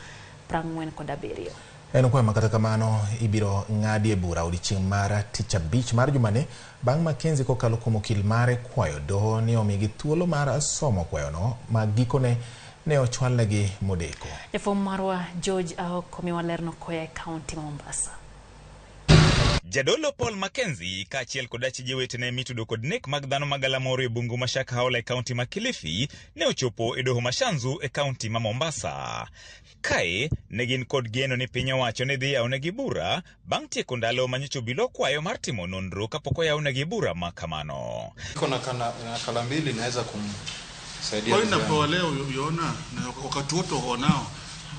47. En kwa makata kamano ibiro ng'adi e bura odiochieng' mar tich abich mar jumane bang' Mackenzie kokalo kuom okil mare kwayo doho ni omigi thuolo mar somo kwayono ma gikone ne ochwalnegi modeko. Jafom marwa George Komiwa lerno koya e kaunti Mombasa. Jadolo Paul Mackenzie kachiel koda chije wetene mitudo kod nek mag dhano magalamoro e bungu Mashaka Hola e kaunti ma Kilifi ne ochopo e doho mashanzu e kaunti ma Mombasa. Kae ne gin kod geno ni piny owacho ne dhi yawnegi bura bang' tieko ndalo manyocha obila kwayo mar timo nonro kapok oyawnegi bura ma kamano. Kuna kala mbili naweza kumsaidia. Kwa inapewa leo uliona na wakati wote wanao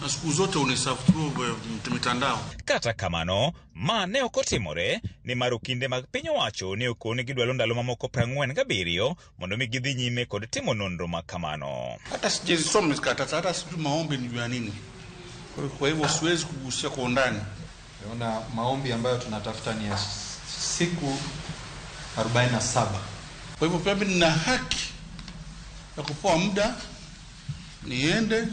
na siku zote unisafuru mitandao. Kata kamano ma ne okotimore ni marukinde mag piny owacho ne okone gidwalo ndalo mamoko 47 mondo mi gidhi nyime kod timo nonro ma kamano. Hata sijisoma hata sijui maombi ni jua nini. Kwa hivyo siwezi kugusia kwa undani. Naona maombi ambayo tunatafuta ni ya siku 47. Kwa hivyo pia mimi nina haki ya kupewa muda niende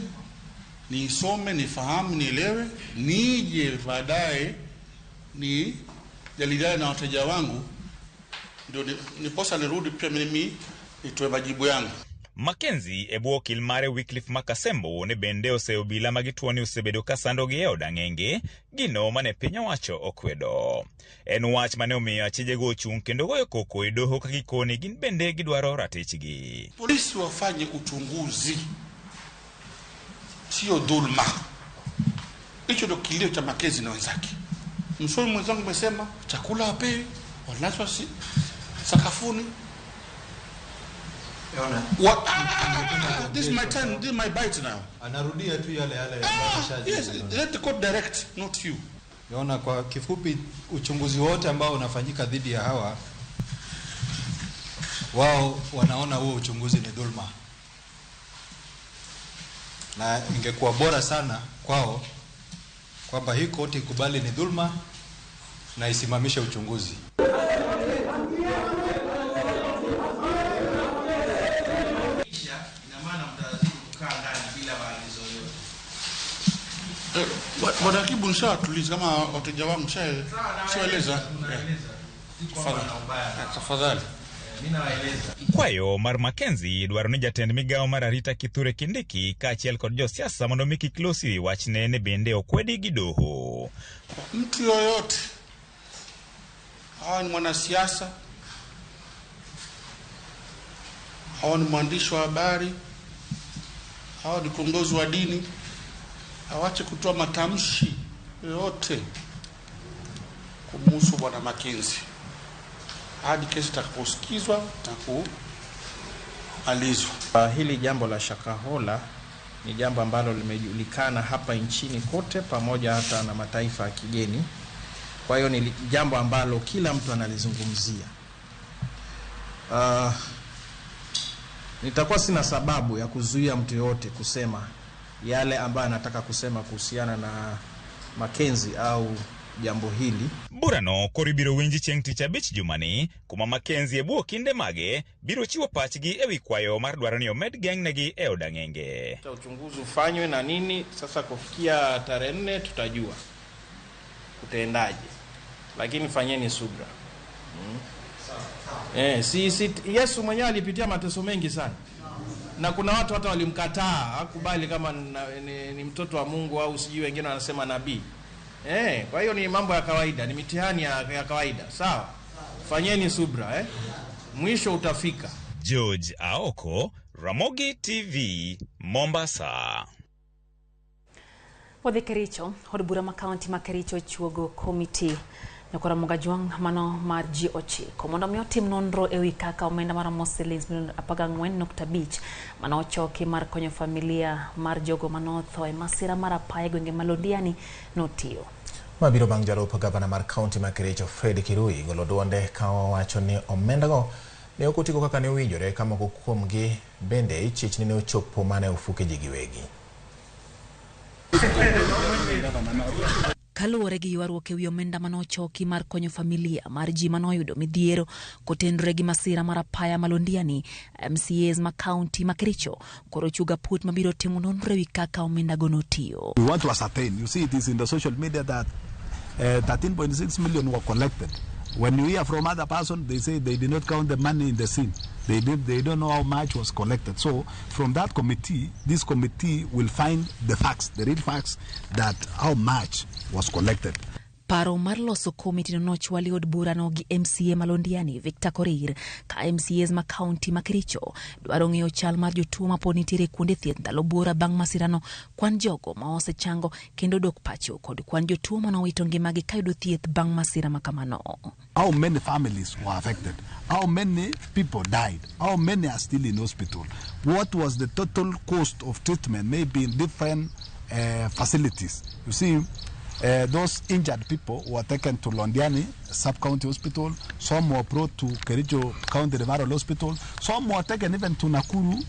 nisome, nifahamu, nielewe, nije baadaye ni jadiliane na wateja wangu ndio niposa nirudi pia mimi nitoe majibu yangu. Mackenzie ebwo okil mare Wycliffe Makasembo ne bende oseobila magituoni osebedo kasandogi e odang'enge gino mane piny owacho okwedo. En wach mane omiyo achijego ochung' kendo goyo koko e doho ka gikoni gin bende gidwaro ratichgi. Polisi wafanye uchunguzi, sio dhulma. Hicho ndio kilio cha Mackenzie na wenzake. Msomi mwenzangu amesema chakula hapewi, wanaswa sakafuni. This is my time, this is my bite now. Anarudia tu yale yes, let the court direct, not you. Naona kwa kifupi uchunguzi wote ambao unafanyika dhidi ya hawa wao wanaona huo uchunguzi ni dhulma. Na ingekuwa bora sana kwao kwamba hii koti ikubali ni dhulma na isimamishe uchunguzi. Bwana Kibu nishatuliza kama wateja wangu shaeleza. Tafadhali. Kwayo mar Mackenzie dwaro ni jatend migao mar arita Kithure Kindiki kaachiel kod josiasa mondo miki klosi wachne ne bende okwedi gi doho. Mtu yoyote, hawa ni mwanasiasa, hawa ni mwandishi wa habari, hawa ni kiongozi wa dini, hawache kutoa matamshi yoyote kumhusu Bwana Mackenzie hadi kesi itakaposikizwa na kualizwa. Hili jambo la Shakahola ni jambo ambalo limejulikana hapa nchini kote pamoja hata na mataifa ya kigeni. Kwa hiyo ni jambo ambalo kila mtu analizungumzia. Nitakuwa sina sababu ya kuzuia mtu yote kusema yale ambayo anataka kusema kuhusiana na Mackenzie au jambo hili. Burano koribiro winji chieng' tich abich jumani kuma Mackenzie buo kinde mage biro chiwo pachgi ewi kwayo mar dwaro ni omed geng'negi e odang'enge. Uchunguzi ufanywe na nini sasa kufikia tarehe 4 tutajua kutaendaje. Lakini fanyeni subra. Yesu mwenyewe alipitia mateso mengi sana. Na kuna watu hata walimkataa, hakubali kama ni mtoto wa Mungu au sijui wengine wanasema nabii. Kwa hiyo ni mambo ya kawaida, ni mitihani ya kawaida. Sawa? Fanyeni subra, mwisho utafika. George Aoko, Ramogi TV, Mombasa. Wadhi Kericho, od bura ma county ma Kericho chuogo komiti nyakora mogajwang mano mar G8 komondo miyo tim nonro ewi kaka omenda mar Moselins milion 14.5 mano ochoki mar konyo familia mar jogo mano tho e masira mar apaya gwenge malondiani notiyo. Mabiro bang' jalup gavana mar county ma Kericho Fred Kirui golo duonde ka owacho ni omenda go ne okotiko kaka ne owinjore ka moko kuomgi bende ichich ni ne ochopo mane ofuke ji giwegi. Kaluwore gi ywaruok ewi omenda mano ochoki mar konyo familia mar ji mano oyudo midhiero kotenore gi masira mar apaya malondiani, MCAs ma county ma Kericho koro chuga put mabiro timo nonro ewi kaka omenda go notiyo. We want to ascertain. You see, it is in the social media that 13.6 million were collected. When you hear from other person, they say they did not count the money in the scene. They don't know how much was collected. So from that committee, this committee will find the facts, the real facts, that how much was collected. Paro mar loso komiti no nochwali od burano gi MCA Malondiani Victor Korir ka MCAs ma county ma Kericho dwaro ng'eyo chal mar jotuo ma pod nitiere kuonde thieth ndalo bura bang' masirano, kwan jogo ma osechango kendo dok pacho kod kwan jotuo ma nowito ngimagi ka yudo thieth bang' masira ma kamano. How many families were affected? How many people died? How many are still in hospital? What was the total cost of treatment, maybe in different facilities? You see, those injured people were taken to Londiani Sub-County Hospital. Some were brought to Kericho County Referral Hospital. Some were taken even to Nakuru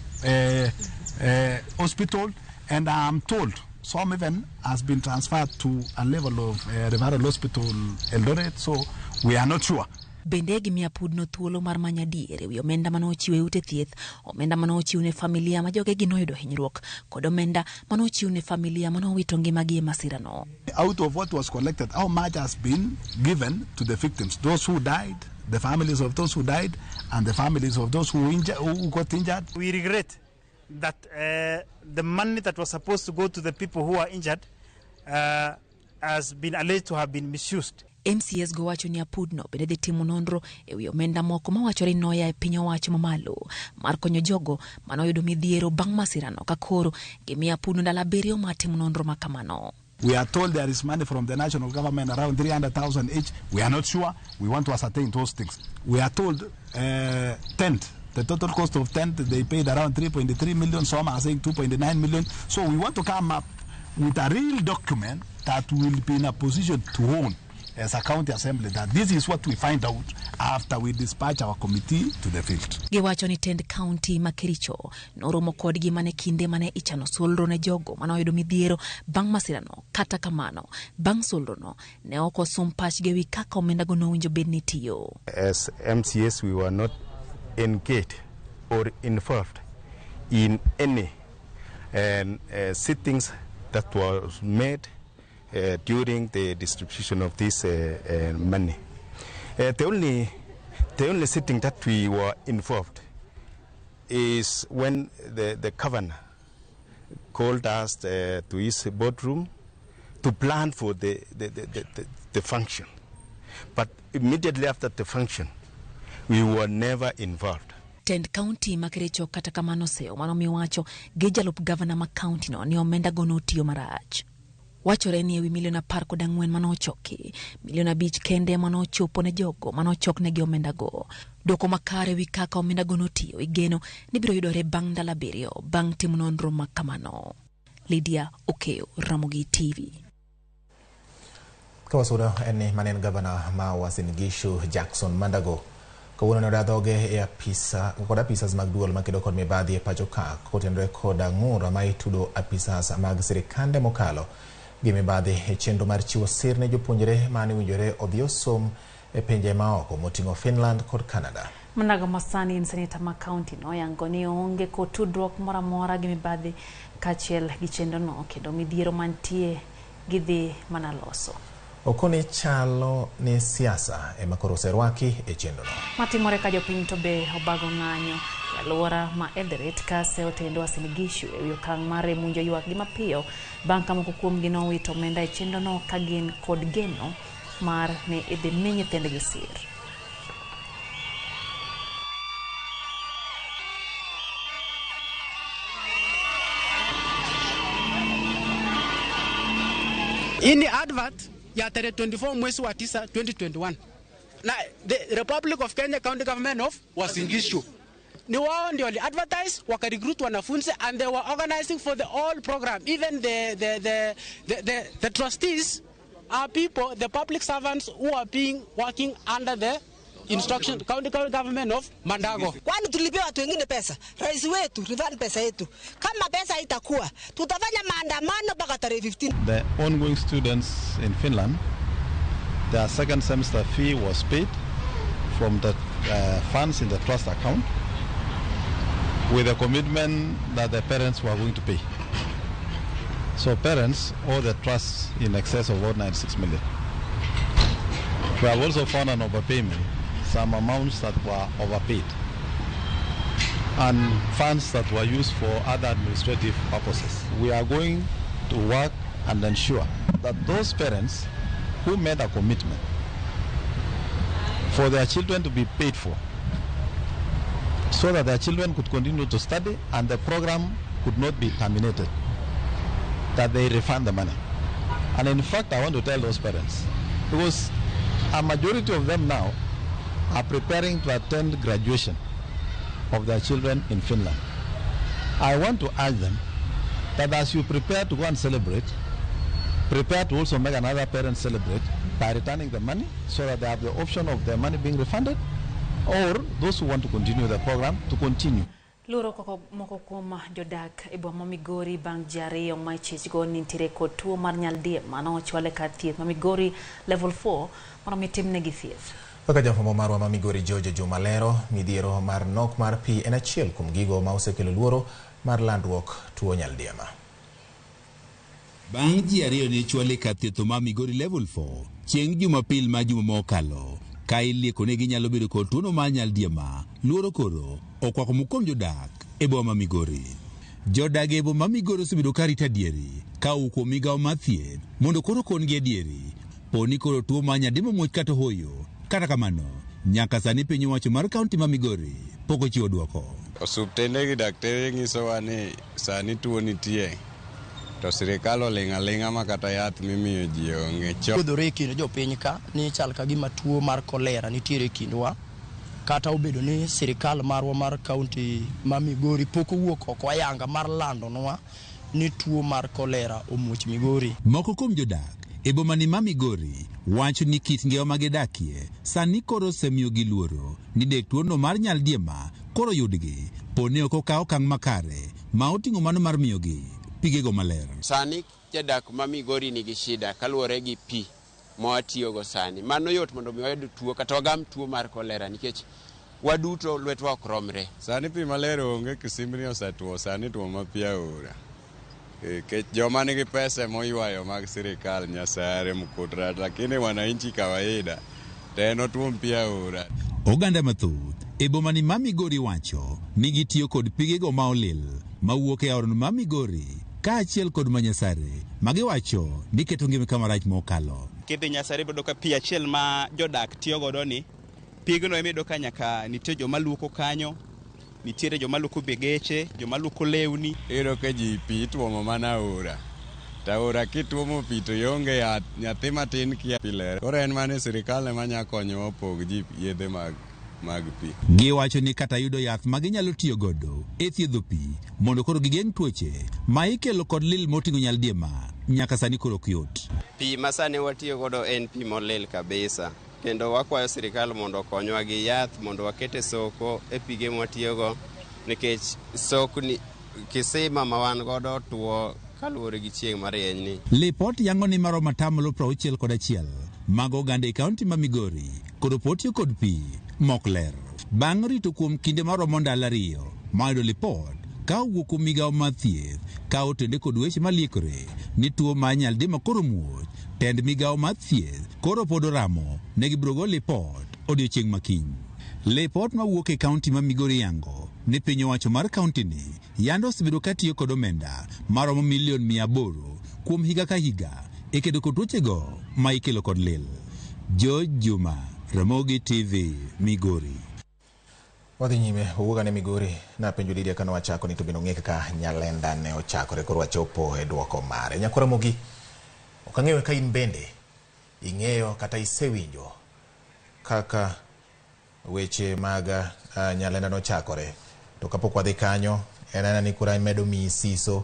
Hospital. And I'm told some even has been transferred to a level of Referral Hospital Eldoret. So we are not sure. Bende gimiya pudno thuolo mar manya diere wi omenda mano ochiw e ute thieth, omenda mano ochiw ne familia ma jogegi noyudo hinyruok, kod omenda mano ochiw ne familia mano wito ngimagi e masirano. Out of what was collected, how much has been given to the victims, those who died, the families of those who died, and the families of those who got injured? We regret that the money that was supposed to go to the people who are injured has been alleged to have been misused. MCS go wacho ni apudno bende dhi timo nonro ewi omenda moko ma wachore noya e piny owacho mamalo mar konyo jogo manoyudo midhiero bang' masirano ka koro gimiya apudno ndalo 7 mar timo nonro ma kamano. We are told there is money from the national government around 300,000 each. We are not sure. We want to ascertain those things. We are told tent. The total cost of tent, they paid around 3.3 million. Some are saying 2.9 million. So we want to come up with a real document that will be in a position to own as a county assembly that this is what we find out after we dispatch our committee to the field. Giwacho ni tend county ma Kericho noromo kodgi mane kinde mane ichano solro ne jogo manoyudo midhiero bang' masirano, kata kamano bang' solrono ne ok osum pachgi ewi kaka omenda go nowinjo bed ni tiyo. As MCS, we were not engaged or involved in any sittings that was made during the distribution of this money. The only sitting that we were involved is when the governor called us to his boardroom to plan for the function. But immediately after the function, we were never involved. Tend County makerecho kata kamano seo manomi wacho gi jalup governor ma county no ni omenda gono tiyo marach. Wachore ni ewi milion 14 manochoki, milion 5 kende manochopo ne jogo manochok ne gi omenda go. Doko makare wi kaka omenda gono tiyo igeno ni biro yudore bang' ndalo 7 bang' timo nonro makamano. Lydia Okeo, Ramogi TV. Kawasuda eni manen governor ma Uasin Gishu Jackson Mandago kawuono ne radhoge e apisas mag duol makedo kod mibadhi e pacho ka kotenore koda ng'ura ma itudo apisas mag sirikande mokalo gi mibadhi e chenro mar chiwo sir ne jopuonjre mane winjore odhi osom e pinje maoko moting'o Finland kod Canada. Mandago masani in seneta ma county no yango ni onge ko tudruok mora mora gi mibadhi kachiel gi chenro no kendo midhiero mantie gidhi manaloso. Okoni chalo ni siasa e makoro serwaki e chenro no. Matimore ka jopiny to be obago ng'anyo e alwora ma Eldoret ka se otendo Uasin Gishu e wi okang' mare munjo ywak gi mapiyo bang' ka moko kuomgi nowito omenda e chenro no ka gin kod geno mar ne idhi mi nyithindgi sir. In the advert ya tarehe 24 mwezi wa 9 2021 na the Republic of Kenya County Government of Uasin Gishu ni wao ndio wali advertise wakarecruit wanafunzi and they were organizing for the all program. Even the trustees are people, the public servants who are being working under the instruction county government of Mandago. Kwani tulipia watu wengine pesa, rais wetu rivani pesa yetu. Kama pesa itakuwa tutafanya maandamano mpaka tarehe 15. The ongoing students in Finland, their second semester fee was paid from the funds in the trust account with a commitment that the parents were going to pay. So parents owe the trust in excess of about 96 million. We have also found an overpayment, some amounts that were overpaid, and funds that were used for other administrative purposes. We are going to work and ensure that those parents who made a commitment for their children to be paid for, so that their children could continue to study and the program could not be terminated, that they refund the money. And in fact, I want to tell those parents, because a majority of them now are preparing to attend graduation of their children in Finland. I want to urge them that as you prepare to go and celebrate, prepare to also make another parent celebrate by returning the money so that they have the option of their money being refunded, or those who want to continue the program to continue. Luro koko moko kuom jodak e boma Migori bang' jariyo ma ichichgo ni nitiere kod tuo mar nyaldiema no ochwale kar thieth ma Migori level 4 mondo mi timnegi thieth. Kaka jafwambo marwa ma Migori George Jumalero, midhiero mar nok mar pi en achiel kuom gigo ma osekelo luoro mar landruok tuo nyaldiema. Bang' ji ariyo ne chwale kar thieth ma Migori level 4 chieng' Jumapil ma juma mokalo ka ilieko ne ginyalo bedo kod tuono mar nyaldiema. Luoro koro okwako mokuom jodak e boma Migori. Jodak e boma Migori osebedo ka rito adieri ka uko migawo mar thieth mondo koro kongi adieri poni koro tuo mar nyaldiema muoch kata hoyo. Kata kamano nyaka sani piny owacho mar kaunti ma Migori pok ochiwo dwoko. Osuptende gi daktari nyisowa ni sani tuo nitie to sirikal oling'aling'a ma kata yath mimiyo ji onge. Yudore e kind jopiny ka ni chal ka gima tuo mar kolera nitiere e kindwa, kata obedo ni sirikal marwa mar kaunti ma Migori pok owuok oko ayanga mar landonwa ni tuo mar kolera omuoch Migori. Moko kuom jodak e boma ni ma Migori wacho ni kit ngima ma gidakie sani koro osemiyogi luoro ni dek tuono mar nyaldiema koro yudgi poni ok okaw okang' makare ma oting'o mano mar miyogi pigego maler. Sani jadak ma Migori nigi shida kaluwore gi pi mawatiyogo sani. Mano yot mondo mi wayud tuo kata wagam tuo mar kolera nikech waduto lwetwa ok romre. Sani pi maler onge, kisimbni osetuo, sani tuo ma pi aora. Ke joma nigi pesa moywayo mag sirikal nyasare mkutra, lakini wananchi kawaida teno tuom pia ora. Oganda mathoth e boma ni Mamigori wacho ni gitiyo kod pigego ma olil mawuok e aorno Mamigori kaachiel kod manyasare magiwacho ni keto ngima kamarach mokalo. Kidhi Nyasare bedo ka pi achiel ma jodak tiyo godo ni pigno emido ka nyaka nitie joma luoko kanyo, nitiere joma luoko begeche, joma luoko lewni. Ero ka ji pi tuomo mana ora. Ta ora kituomo pi to yonge yath nyathi matin kia pilere. Koro en mane sirikal ema nya konyo opog ji yedhe mag pi. Giwacho ni kata yudo yath ma ginyalo tiyo godo e thiedho pi mondo koro gigeng' tuoche ma ikelo kod lil moting'o nyaldiema nyaka sani koro ok yot. Pi ma sani watiyo godo en pi molil kabisa. Kendo wakwayo sirikal mondo okonywa gi yath mondo wakete soko e pige mwatiyogo nikech sokni kisima ma wan godo tuo kaluwore gi chieng' marieny ni. Lipot yango ni maromo 61% mag oganda e kaunti ma Migori kod potiyo kod pi mok ler. Bang' rito kuom kinde maromo ndalo 2 mayudo lipot ka owuok kuom migawo mar thieth ka otende kod weche maliekore ni tuo ma nyaldiema koro muoch, tend migawo mar thieth koro pod oramo ne gibiro go lipot odiochieng' makiny. Lipot mawuok e kaunti ma Migori yango ni piny owacho mar kaunti ni yando osebedo ka tiyo kod omenda maromo milion 800 kuom higa ka higa e kedo kod tuochego ma ikelo kod lil. George Juma, Ramogi TV, Migori. Wadhi nyime owuoga ne Migori na penjo Lidia kano wachako ni to bino ng'e kaka Nyalenda ne ochakore koro wachopo e duoko mare. Nyakora Ramogi, ok ang'eyo ka in bende ing'eyo kata isewinjo kaka weche mag Nyalenda no chakore. To kapok wadhi kanyo en ni kura medo mi siso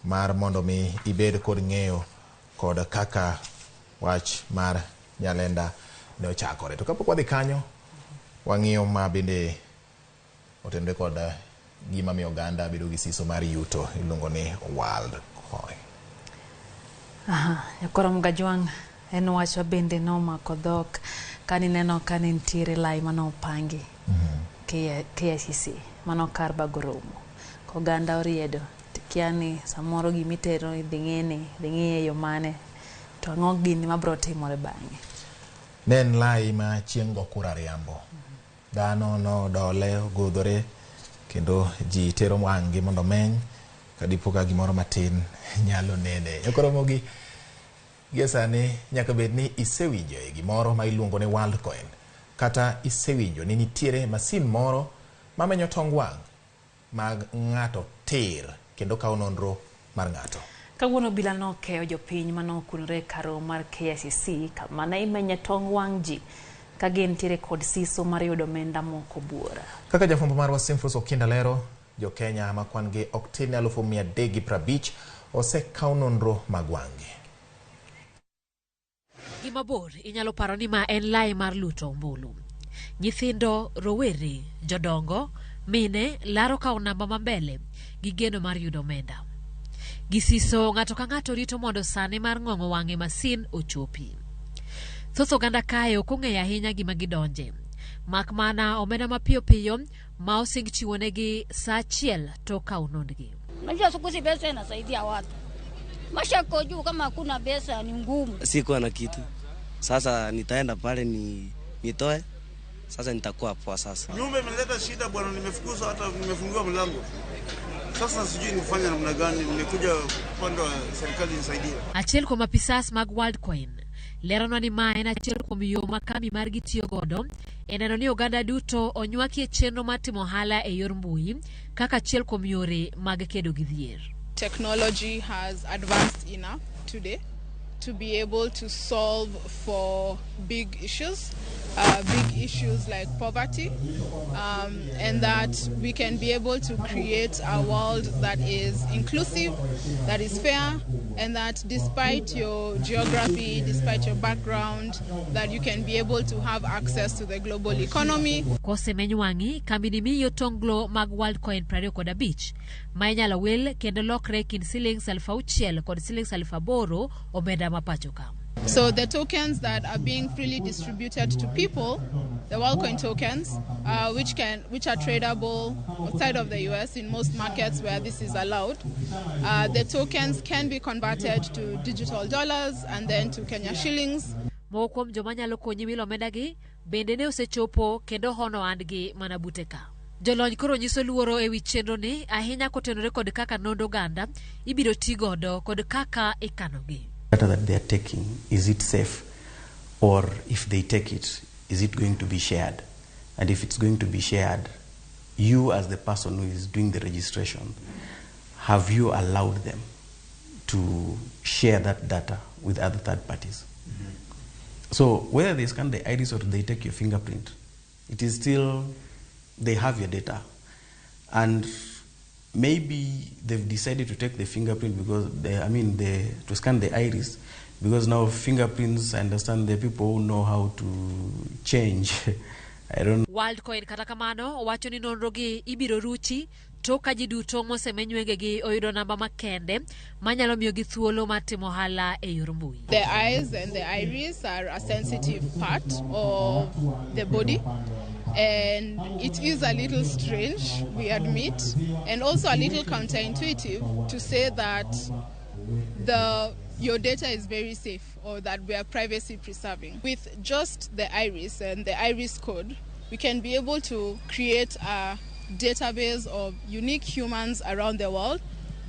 mar mondo mi ibed kod ng'eyo kod kaka wach mar Nyalenda ne ochakore. To kapok wadhi kanyo wang'iyo ma bende otende kod gima mi oganda bedo gi siso mar yuto iluongo ni World Coin. Nyakora Mgajwang' en wacho bende nomako dhok kani neno kani ntiere lai manopangi KICC mano kar bagoromo koganda oriedo tikiani samoro gimitero idhi ng'e yo mane to ang'o gini mabro timore bang'e. Nen lai ma chieng' go kura riambo dhano no dole godore kendo ji tero wang'gi mondo meny kadipo ka gimoro matin nyalo nene. Nyakora Ramogi giesani nyaka bed ni isewinjo e gimoro ma iluongo ni World Coin kata isewinjo ni nitiere masin moro ma menyo tong wang' mag ng'ato tir kendo kawo nonro mar ng'ato. Kawuono bila nokeyo jopiny manokunore karo mar KICC kama ne imenye tong wang' ji ka gintiere kod siso mar yudo omenda moko buora. Kaka jafwambo marwa Simfus Okinda lero, jo Kenya ma kwan gi ok tin 350 osekawo nonro mag wang'gi. Gimabor inyalo paro ni ma en lai mar luto ombulu. Nyithindo, rowere, jodongo, mine laro kawo namba mambele gi geno mar yudo omenda. Gisiso ng'ato ka ng'ato rito mondo sane mar ng'ong'o wang'e masin ochopi. Thoth oganda kae ok ong'eyo ahinya gima gidonje. Mak mana omenda mapiyo piyo ma osing chiwonegi saa achiel to kawo nondgi. Unajua siku hizi pesa inasaidia watu. Maisha yako juu kama hakuna pesa ni ngumu. Sikuwa na kitu. Sasa nitaenda pale nitoe. Sasa nitakuwa poa sasa. Nyumba imeleta shida bwana, nimefukuzwa hata nimefungiwa mlango. Sasa sijui nifanye namna gani, nimekuja upande wa serikali nisaidie. Achiel kuom apisas mag World Coin leronwa ni ma en achiel kuom yo makami mar gitiyo godo e neno ni oganda duto onywaki e chenro mar timo ohala e yor mbui kaka achiel kuom yore mag kedo gi dhier. Technology has advanced enough today to be able to solve for big issues like poverty, and that we can be able to create a world that is inclusive, that is fair, and that despite your geography, despite your background, that you can be able to have access to the global economy. Kose menywangi kambini miyo tonglo mag World Coin 25 ma inyalo wil kendo lokre kind shillings 6,000 kod shillings 8,000 omenda mapacho ka. So the tokens that are being freely distributed to people, the WorldCoin tokens, which are tradable outside of the US in most markets where this is allowed, the tokens can be converted to digital dollars and then to Kenya shillings. Mokwom joma nyalo konyi wilo omendagi bende ne osechopo kendo hono andgi mana buteka. Jolony koro nyiso luoro ewi chenro ni ahinya kotenore kod kaka nondo ganda ibiro tigodo kod kaka ikanogi. Data that they are taking, is it safe? Or if they take it, is it going to be shared? And if it's going to be shared, you as the person who is doing the registration, have you allowed them to share that data with other third parties? So whether they scan the iris or they take your fingerprint, it is still, they have your data. And maybe they've decided to take the fingerprint because, to scan the iris, because now fingerprints, I understand there are people who know how to change. I don't know. WorldCoin kata kamano wacho ni nonrogi ibiro ruchi toka ji duto mosemenywegegi oyudo namba makende manyalo miyo gi thuolo mar timo ohala e yor mbui. The eyes and the iris are a sensitive part of the body, and it is a little strange, we admit, and also a little counterintuitive to say that your data is very safe or that we are privacy preserving. With just the iris and the iris code, we can be able to create a database of unique humans around the world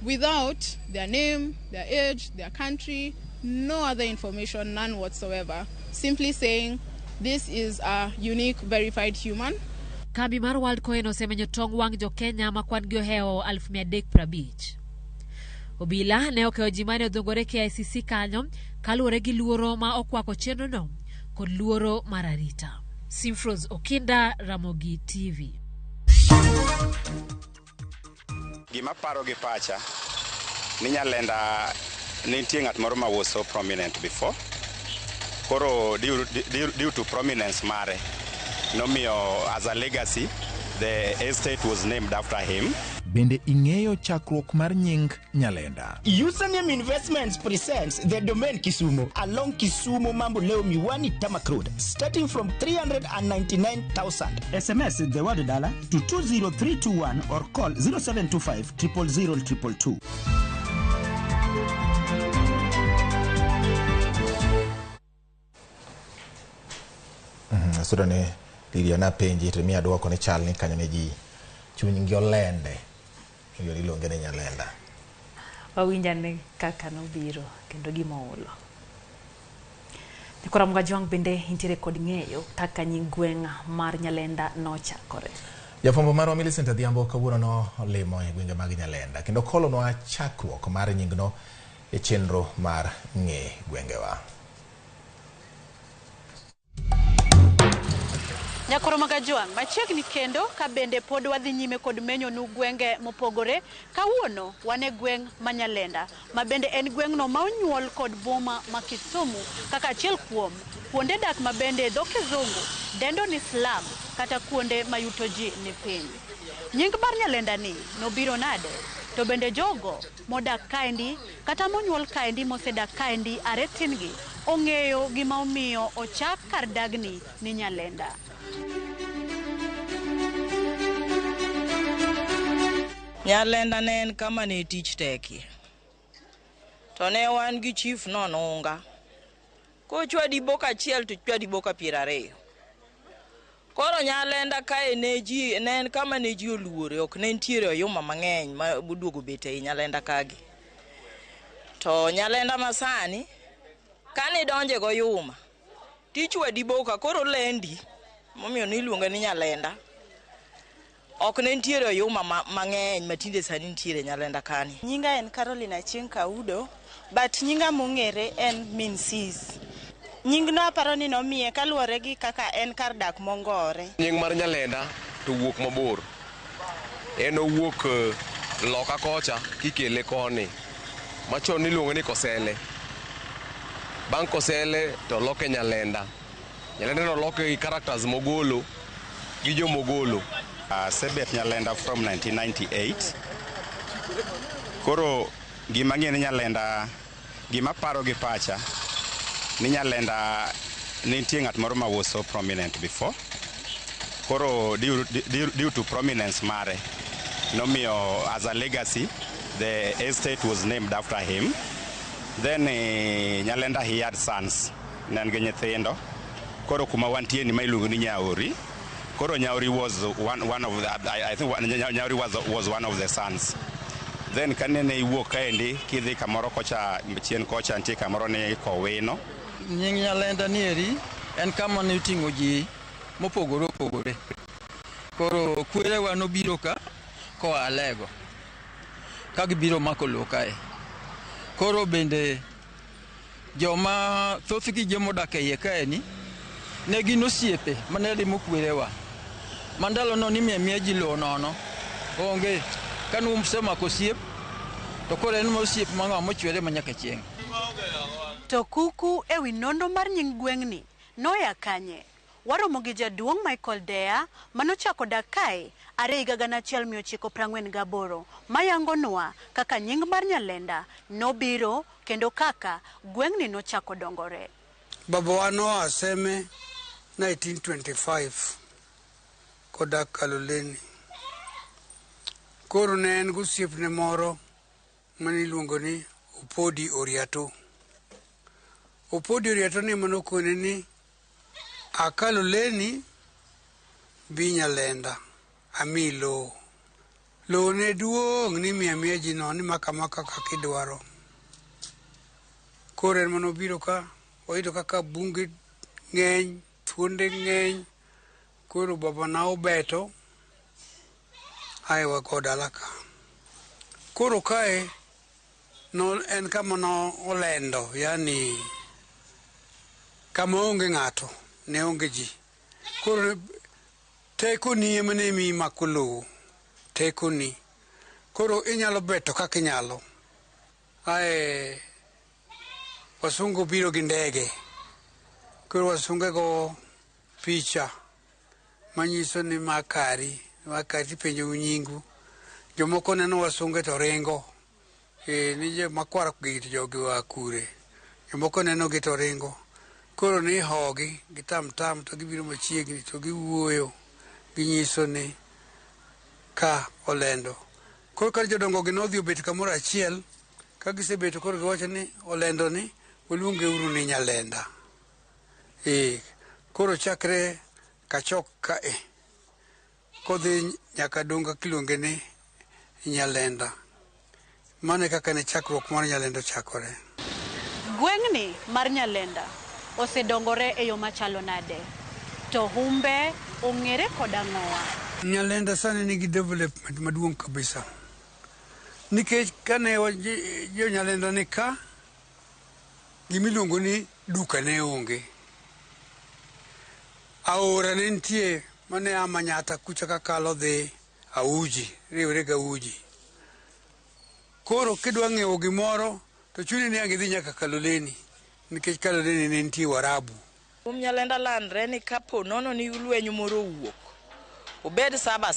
without their name, their age, their country, no other information, none whatsoever. Simply saying this is a unique verified human. Kambi mar WorldCoin osemenyo tong wang jo Kenya makwan gi oheo 350. Obila ne okeo ji mane odhungore KICC kanyo kaluwore gi luoro ma okwako chenro no kod luoro mar arita. Simfros Okinda, Ramogi TV. Gima paro gi pacha ni Nyalenda nitie ng'at moro ma was so prominent before. Koro due to prominence mare nomiyo as a legacy the estate was named after him. Bende ing'eyo chakruok mar nying Nyalenda? Username Investments presents the domain Kisumu along Kisumu Mambo Leo Miwani Tamak Road, starting from 399,000. SMS the word dollar to 20321 or call 0725 000 222. Sudane Liliana penji to mi adwoko ne chal ni kanyo ne ji chuny gi olende yori longe ne Nyalenda. Wawinjane kaka nobiro kendo gima olo. Nikora mgajwang bende intiere kod ng'eyo kaka nying gweng'a mar Nyalenda nochakore. Jafwambo marwa Millicent Adhiambo kawuono no olimo e gwenge mag Nyalenda kendo kolonwa chakruok mar nyingno e chenro mar ng'e gwengewa. Nyakoro Magajwang machiegni kendo ka bende pod wadhi nyime kod menyo nu gwenge mopogore kawuono wane gweng ma Nyalenda ma bende en gwengno ma onyuol kod boma ma Kisumu kaka achiel kuom kuonde dak ma bende dho kizungu dendo ni slum kata kuonde ma yuto ji ni piny. Nying mar Nyalenda ni nobiro nade? To bende jogo modak kaendi kata monyuol kaendi mosedak kaendi aretin gi ong'eyo gima omiyo ochak kar dagni ni Nyalenda. Nyalenda ne en kama ne tich teki. To ne wan gi chief nonunga. Kochwadi boka achiel to chwadi boka 20. Koro Nyalenda kae ne en kama ne ji oluore, ok ne ntiere oyuma mang'eny ma buduogo bete e Nyalenda kagi. To Nyalenda masani kani donje go yuma tichwadi boka koro lendi momiyo ni iluonga ni Nyalenda. Ok ne ntiere oyuma mang'eny matinde sani ntiere Nyalenda kani. Nyinga en Carolina Chieng Kaudo, but nyinga mong'ere en Minsis. Nyingno aparo ni nomiye kaluwore gi kaka en kar dak mongore. Nying mar Nyalenda to wuok mabor. En owuok loka kocha kikele koni. Machon niluongo ni Kosele. Bang' Kosele to loke Nyalenda. Nyalenda no loke gi characters mogolo gi jo mogolo. Sebet Nyalenda from 1998. Koro gima ng'e ni Nyalenda, gima paro gi pacha ni Nyalenda nitie ng'at moro ma was so prominent before. Koro due to prominence mare, nomiyo as a legacy, the estate was named after him. Then Nyalenda he had sons, nan gi nyithindo. Koro kuma wantie ni mailuongo ni Nyaori. Koro Nyaori was one of the, I think Nyaori was one of the sons. Then kanene iwuok kaendi kidhi kamoro kocha chien kocha nitie kamoro ni Kowino. Nying Nyalenda nieri en kama ne oting'o ji mopogore opogore. Koro kwerewa nobiro ka koa Lego ka gibiro mako lowo kae. Koro bende joma thothgi joma odak e iye kae ni ne gin osiepe mane limo kwerewa. Mandalo no nimiya ji lowo nono onge kanu semako osiep to koro en osiep mang'awa mochwere manyaka chieng'. To kuku ewi nondo mar nying gweng'ni noya kanye? Waromo gi jaduong' Michael Dea manochako dak kae are higa 1948 mayangonwa kaka nying mar Nyalenda nobiro kendo kaka gweng'ni nochako dongore. Babawa noa Seme 1925 kodak Kaloleni. Koro ne en gosiepne moro maniluongo ni Opodi Oriato. Opodi Oriato ni manokone ni Akaloleni bi Nyalenda ami lowo. Lowo ne duong' ni miya ji no ni maka kakidwaro. Koro en manobiro ka oyudo kaka bunge ng'eny, thuonde ng'eny. Koro baba na obeto aewa ko dala ka. Koro kae no en kama no olendo, yani kama onge ng'ato, ne onge ji. Koro teko ni ema ne mi mako lowo, teko ni. Koro inyalo beto kaka inyalo. Ae wasungu biro gi ndege. Koro wasunge go picha manyiso ni makari penjo nyingu. Jomoko neno wasunge to ringo. Ni je makwara gi jogi wa kure. Jomoko neno gi to ringo. Koro ni hogi gi tam to gibiro machiegni to giwuoyo ginyiso ni ka olendo. Koro ka jodongo gi nodhi obet kamoro achiel, ka gisebeto koro giwacho ni olendo ni oluonge uru ni Nyalenda. Koro chakre kachok kae kodhi nyaka donga kiluonge ni Nyalenda. Mane kaka ne chakruok mar Nyalenda chakore. Gweng'ni mar Nyalenda osedongore e yo machalo nade? To humbe ong'ere koda ng'owa? Nyalenda sani nigi development maduong' kabisa. Nikech kane jo Nyalenda ni ka, gimiluongo ni duka ne onge. Aora ne nitie mane Manyata kucha kakalo dhi Auji, riwre ga Auji. Koro kidwa ng'iewo gimoro to chuni ni angidhi nyaka Kaloleni, nikech Kaloleni ne nitie Warabu. Nyalenda landre ni kapo nono ni lwenyo moro wuok, obed saba,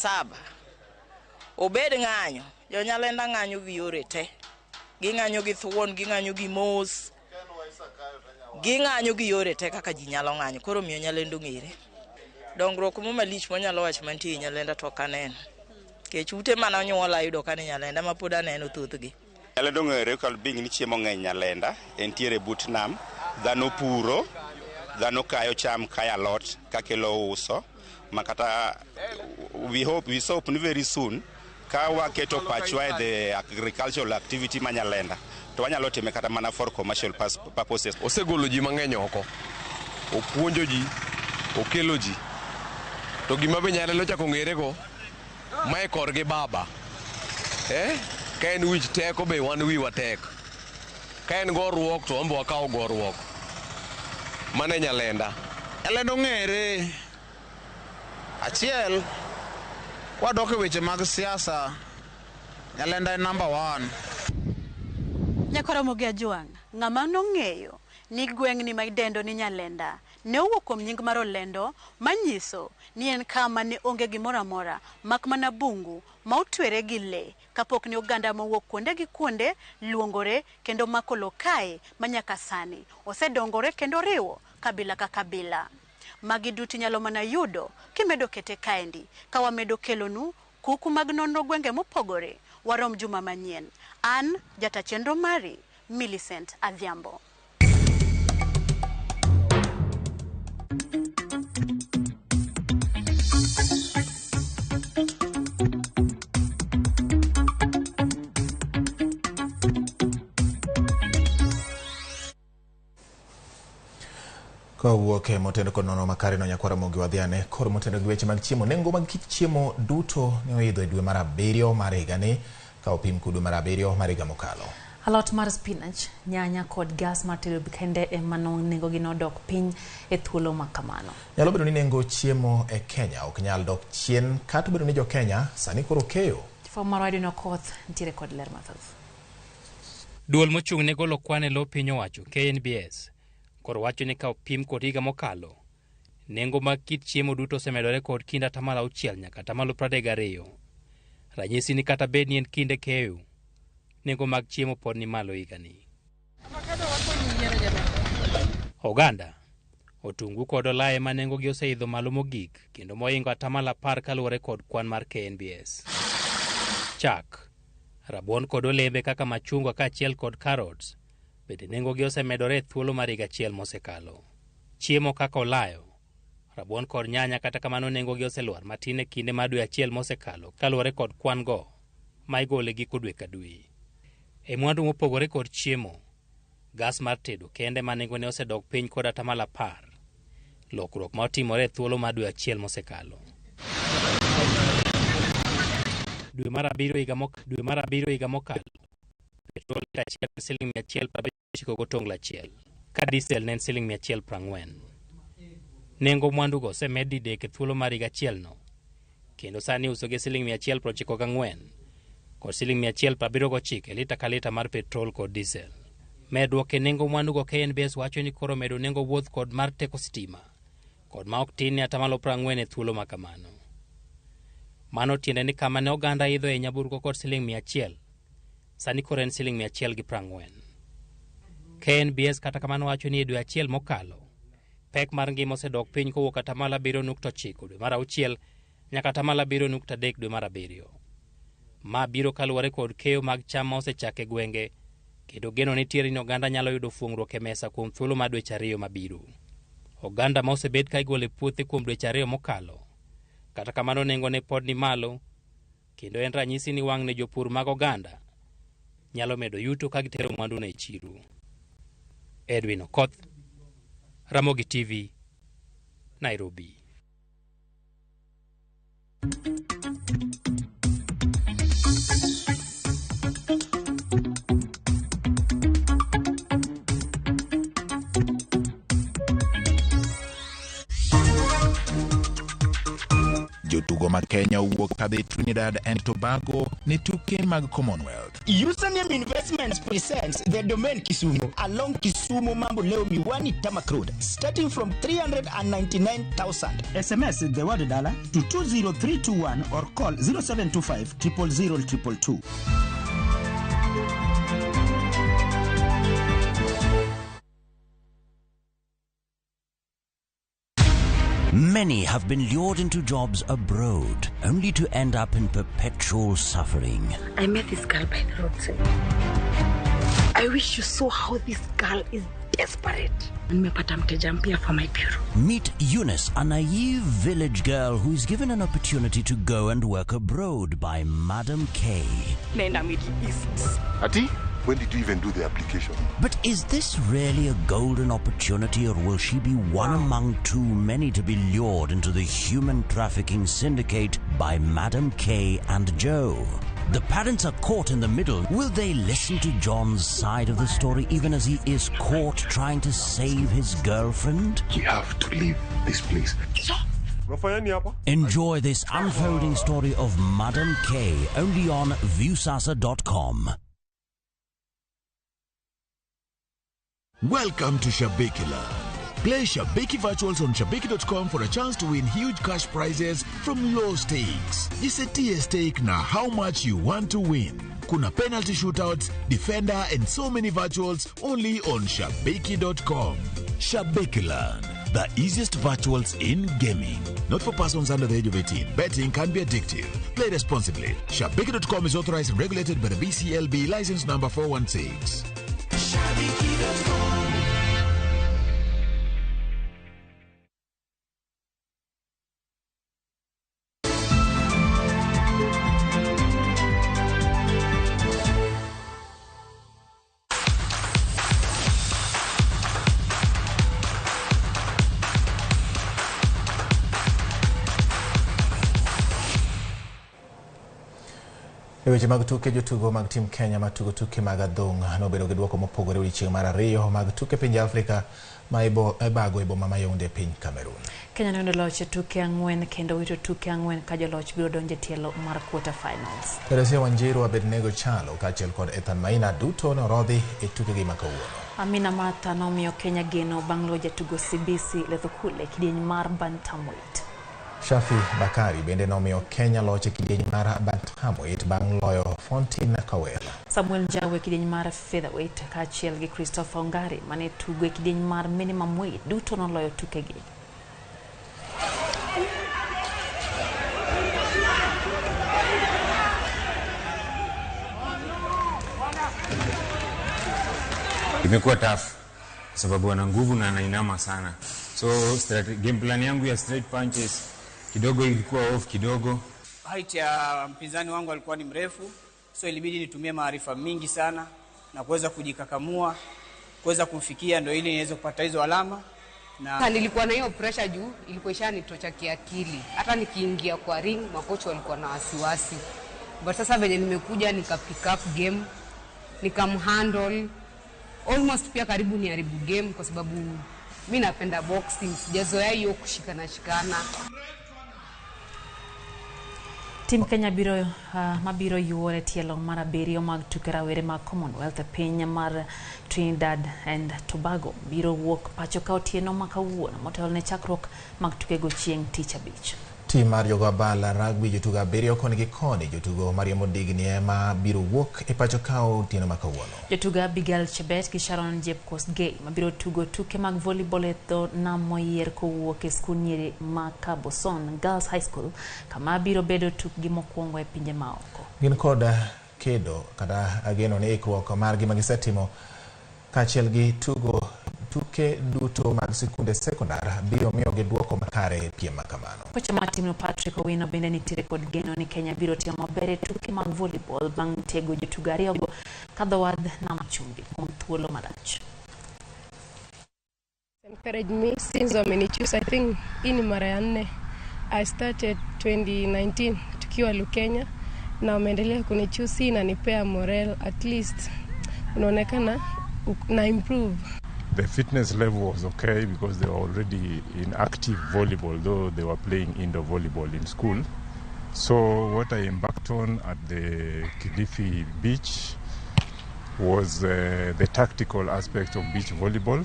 obed ng'anyo, jo Nyalenda ng'anyo gi yore te. Ging'anyo gi thuon, ging'anyo gi mos, ging'anyo gi yore te kaka ji nyalo ng'anyo. Koro miyo Nyalenda ng'ere. Dongruok mo malich monyalo wacho mantie Nyalenda to kaneno. Kech ute mana onyuola yudo kane Nyalenda ma pod aneno thothgi. Nyalenda ong'ere kal bing ni chiemo ng'eny Nyalenda, entiere but nam, dhano puro, dhano kayo cham, kayo alot kakelo uso, makata we hope ni very soon ka waketo pachwa the agricultural activity ma Nyalenda to wanyalo time kata mana for commercial purposes. Osegolo ji mang'eny oko, opuonjo ji, okelo ji. To gima be Nyalenda ochako ng'ere go, mae kor gi baba. Ka en wich teko be wan wiwa tek. Ka en goruok to wambo wakawo goruok. Mane Nyalenda. Nyalenda ong'ere. Achiel, wadok e weche mag siasa, Nyalenda en number 1. Nyakora Ramogi Ajwang', ng'ama nong'eyo ni gweng'ni ma idendo ni Nyalenda ne owuok kuom nying mar Olendo manyiso ni en kama ne onge gimoro amora mak mana bungu ma otwere gi le kapok ni oganda mowuok kuonde gi kuonde luongore kendo makolo kae manyaka sani osedongore kendo riwo kabila ka kabila. Magi duti nyalo mana yudo kimedo kete kaendi ka wamedo kelonu kuku mag nonro gwenge mopogore warom juma manyien. An jata chenro mari Millicent Adhiambo. Kawuok motendo kod nono makare no nyakwara Ramogi wadhiane koro motendo gi weche mag chiemo. Nengo mag kit chiemo duto ne oidho e dwe mar 7 mar higani ka opim kod dwe mar 7 mar higa mokalo. Alot mar spinach, nyanya kod gas mar tedo kende emano nengo gi nodok piny e thuolo makamano. Nyalo bedo ni nengo chiemo e Kenya ok nyal dok chien kata bedo ni jo Kenya sani koro keyo. Former Radio Nokoth ntire kod ler mathoth. Duol mochung' ne golo kwan e lo piny owacho KNBS koro wacho ni ka opim kod higa mokalo nengo mag kit chiemo duto osemedore kod kind 6 nyaka 32. Ranyisi ni kata bed ni en kinde keyo, nengo mag chiemo pod ni malo higani. Oganda, otungu kod olaye ma nengo gi oseidho malo mogik kendo moingo 10% kaluwore kod kwan mar KNBS. Chak, rabuon kod olembe kaka machungwa kaachiel kod carrots bende nengo gi osemedore e thuolo mar higa achiel mosekalo. Chiemo kaka olayo, rabuon kod nyanya kata kamano nengo gi oselwar matin e kinde mar dwe achiel mosekalo kaluwore kod kwan go ma igole giko dwe ka dwe. E mwandu mopogore kod chiemo, gas mar tedo kende ma nengo ne osedok piny kod 10%. Lokruok ma otimore e thuolo mar dwe achiel mosekalo. Dwe mar 7 higa mokalo, petrol achiel siling 159 gotongla achiel, ka diesel ne siling 140. Nengo mwandu go osemed didek e thuolo mar higa achiel no, kendo sani uso gi siling 194 kod siling 179 lita ka lita mar petrol kod diesel. Medruok e nengo mwandu go KNBS wacho ni koro medo nengo wuoth kod mar teko stima kod ma ok tin ni 40% e thuolo makamano. Mano tiende ni kama ne oganda idho e nyaburko kod siling 100, sani koro en siling 140. KNBS kata kamano wacho ni e dwe achiel mokalo, pek mar ngima osedok piny kowuok 7.9 dwe mar 6 nyaka 7.3 dwe mar 7. Ma biro kaluwore kod keyo mag cham ma osechak e gwenge, kendo geno nitiere ni oganda nyalo yudo fuong'ruok e mesa kuom thuolo mar dweche 2 mabiro. Oganda ma osebed ka igolo e puothe kuom dweche 2 mokalo, kata kamano nengo ne pod ni malo, kendo en ranyisi ni wang' ne jopur mag oganda nyalo medo yuto ka gitero mwandu ne chiro. Edwin Okoth, Ramogi TV, Nairobi. Jotugo mag Kenya owuok kadhi Trinidad and Tobago ne tuke mag Commonwealth. Username Investments presents the domain Kisumu along Kisumu Mambo Leo Miwani Tamak Road, starting from 399,000. SMS the word dollar to 20321 or call 0725 000 222. Many have been lured into jobs abroad, only to end up in perpetual suffering. I met this girl by the roadside. I wish you saw how this girl is desperate. Nimepata mteja mpya for my bureau. Meet Eunice, a naive village girl who is given an opportunity to go and work abroad by Madam K. Nenda Middle East. Ati? When did you even do the application? But is this really a golden opportunity, or will she be one among too many to be lured into the human trafficking syndicate by Madam K and Joe? The parents are caught in the middle. Will they listen to John's side of the story even as he is caught trying to save his girlfriend? We have to leave this place. Enjoy this unfolding story of Madam K only on viewsasa.com. Welcome to Shabikiland. Play Shabiki Virtuals on Shabiki.com for a chance to win huge cash prizes from low stakes. Jisetie stake na how much you want to win. Kuna penalty shootouts, defender and so many virtuals only on Shabiki.com. Shabikiland, the easiest virtuals in gaming. Not for persons under the age of 18. Betting can be addictive. Play responsibly. Shabiki.com is authorized and regulated by the BCLB license number 416. Shabiki.com. Weche mag tuke jotugo mag tim Kenya matugo tuke mag adhong' nobedo gi duoko mopogore odiechieng' mar ariyo mag tuke pinje Afrika ma ibago e boma ma Yaounde piny Cameroon. Kenya ne olocho tuke 4 kendo wito tuke 4 ka joloch biro donjo tielo mar quarter finals. Teresia Wanjiru, Abednego Chalo kaachiel kod Ethan Maina duto ne orodhi e tuke gi ma kawuono. Amina Martha nomiyo Kenya geno bang' loyo jatugo CBC Lethukule kidieny mar bantamweight. Shafi Bakari bende nomiyo Kenya loche kidieny mar bantamweight bang' loyo Fontin Kawela. Samuel Njawe kidieny mar featherweight kaachiel gi Christopher Ongari mane tugo e kidieny mar minimum weight duto noloyo tukegi. Imekuwa tough sababu ana nguvu na anainama sana. So game plan yangu ya straight punches kidogo ilikuwa off kidogo. Height ya mpinzani wangu alikuwa ni mrefu, so ilibidi nitumie maarifa mingi sana na kuweza kujikakamua, kuweza kumfikia ndio ili niweze kupata hizo alama. Na nilikuwa na hiyo pressure juu, ilikuwa ishanitocha kiakili. Hata nikiingia kwa ring, makocha walikuwa na wasiwasi. But sasa venye nimekuja nika pick up game, nikamhandle almost pia karibu ni haribu game kwa sababu mimi napenda boxing, sijazoea hiyo kushikana. Tim Kenya biro mabiro yuore tielo mar abiriyo mag tuke rawere mag Commonwealth e piny mar Trinidad and Tobago biro wuok pacho ka otieno ma kawuono motelo ne chakruok mag tuke go chieng' tich abich. Tim mar jogo abala rugby jotugo abiriyo koni gi koni jotugo Mariamo Digni ema biro wuok e pacho ka otieno ma kawuono. Jotugo Abigail Chebet gi Sharon Jepkosgei mabiro tugo tuke mag volleyball e dho nam moyier kowuok e skul nyiri ma Kaboson Girls High School kama biro bedo tukgi mokwongo e pinje maoko. Gin kod kedo kata ageno ne ikruok margi magisetimo kaachiel gi tugo tuke duto mag sikunde sekondar biro miyo gi duoko makare piem makamano. Kocha mar timno Patrick Owino bende nitiere kod geno ni Kenya biro timo maber e tuke mag volleyball bang' tego jotugo ariyogo kadho wadh nam chumbi kuom thuolo malach. Encourage me since wamenichoose. I think hii ni mara ya 4. I started 2019 tukiwa Lukenya na wameendelea kunichoose na nipea morale, at least unaonekana na improve. The fitness level was okay because they were already in active volleyball, though they were playing indoor volleyball in school. So what I embarked on at the Kilifi beach was the tactical aspect of beach volleyball.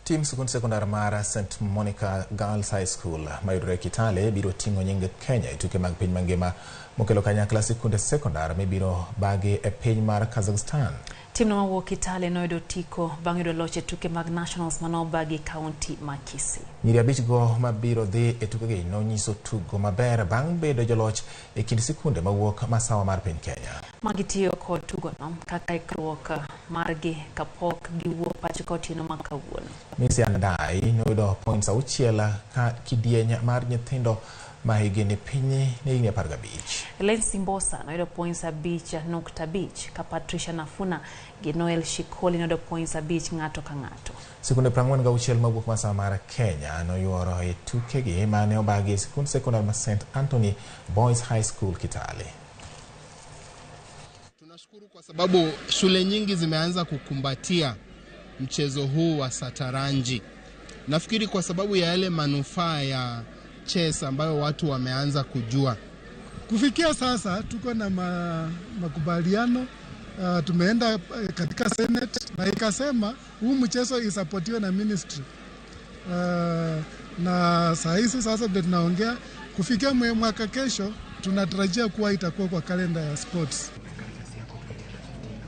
Team sekund sekondar mar St. Monica Girls High School mayudore Kitale biro ting'o nying Kenya e tuke mag piny mangima mokelo kanyakla sikunde sekondar mibiro bagi e piny mar Kazakhstan. Team no mawuok Kitale noyudo tiko bang' yudo loch e tuke mag nationals manobagi kaunti ma Kisii. Nyiri abich go mabiro dhi e tukegi nonyiso tugo maber bang' bedo joloch e kind sikunde mawuok masawa mar piny Kenya. Magitiyo kod tugo no kaka ikruok margi kapok giwuok pacho ka otieno ma kawuono. Misi Andai noyudo points 6 ka kidieny mar nyithindo ma higni piny ne higni 15. Lensi Mbosa noyudo points 5.5 ka Patricia Nafuna gi Noel Shikoli noyudo points 5 ng'ato ka ng'ato. Sikunde 46 mawuok masawa mar Kenya noyuoro e tukegi mane obagi e sikund sekondar ma St. Anthony Boys High School Kitale. Tunashukuru kwa sababu shule nyingi zimeanza kukumbatia mchezo huu wa sataranji. Nafikiri kwa sababu ya yale manufaa ya chess ambayo watu wameanza kujua. Kufikia sasa tuko na makubaliano tumeenda katika Senate na ikasema huu mchezo isapotiwe na ministry. Na saa hizi sasa vile tunaongea kufikia mwaka kesho tunatarajia kuwa itakuwa kwa kalenda ya sports.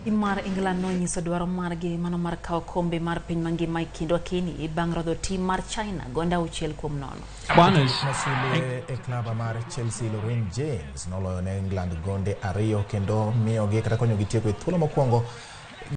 Imar England no nyiso dwaro margi mano mar kawo kombe mar piny mangima ikindo kini bang' rodho tim mar China gonda 6-0. Masule e klaba mar Chelsea Lorraine James noloyo ne England gonde 2 kendo miyogi kata konyogi tieko e thuolo mokwongo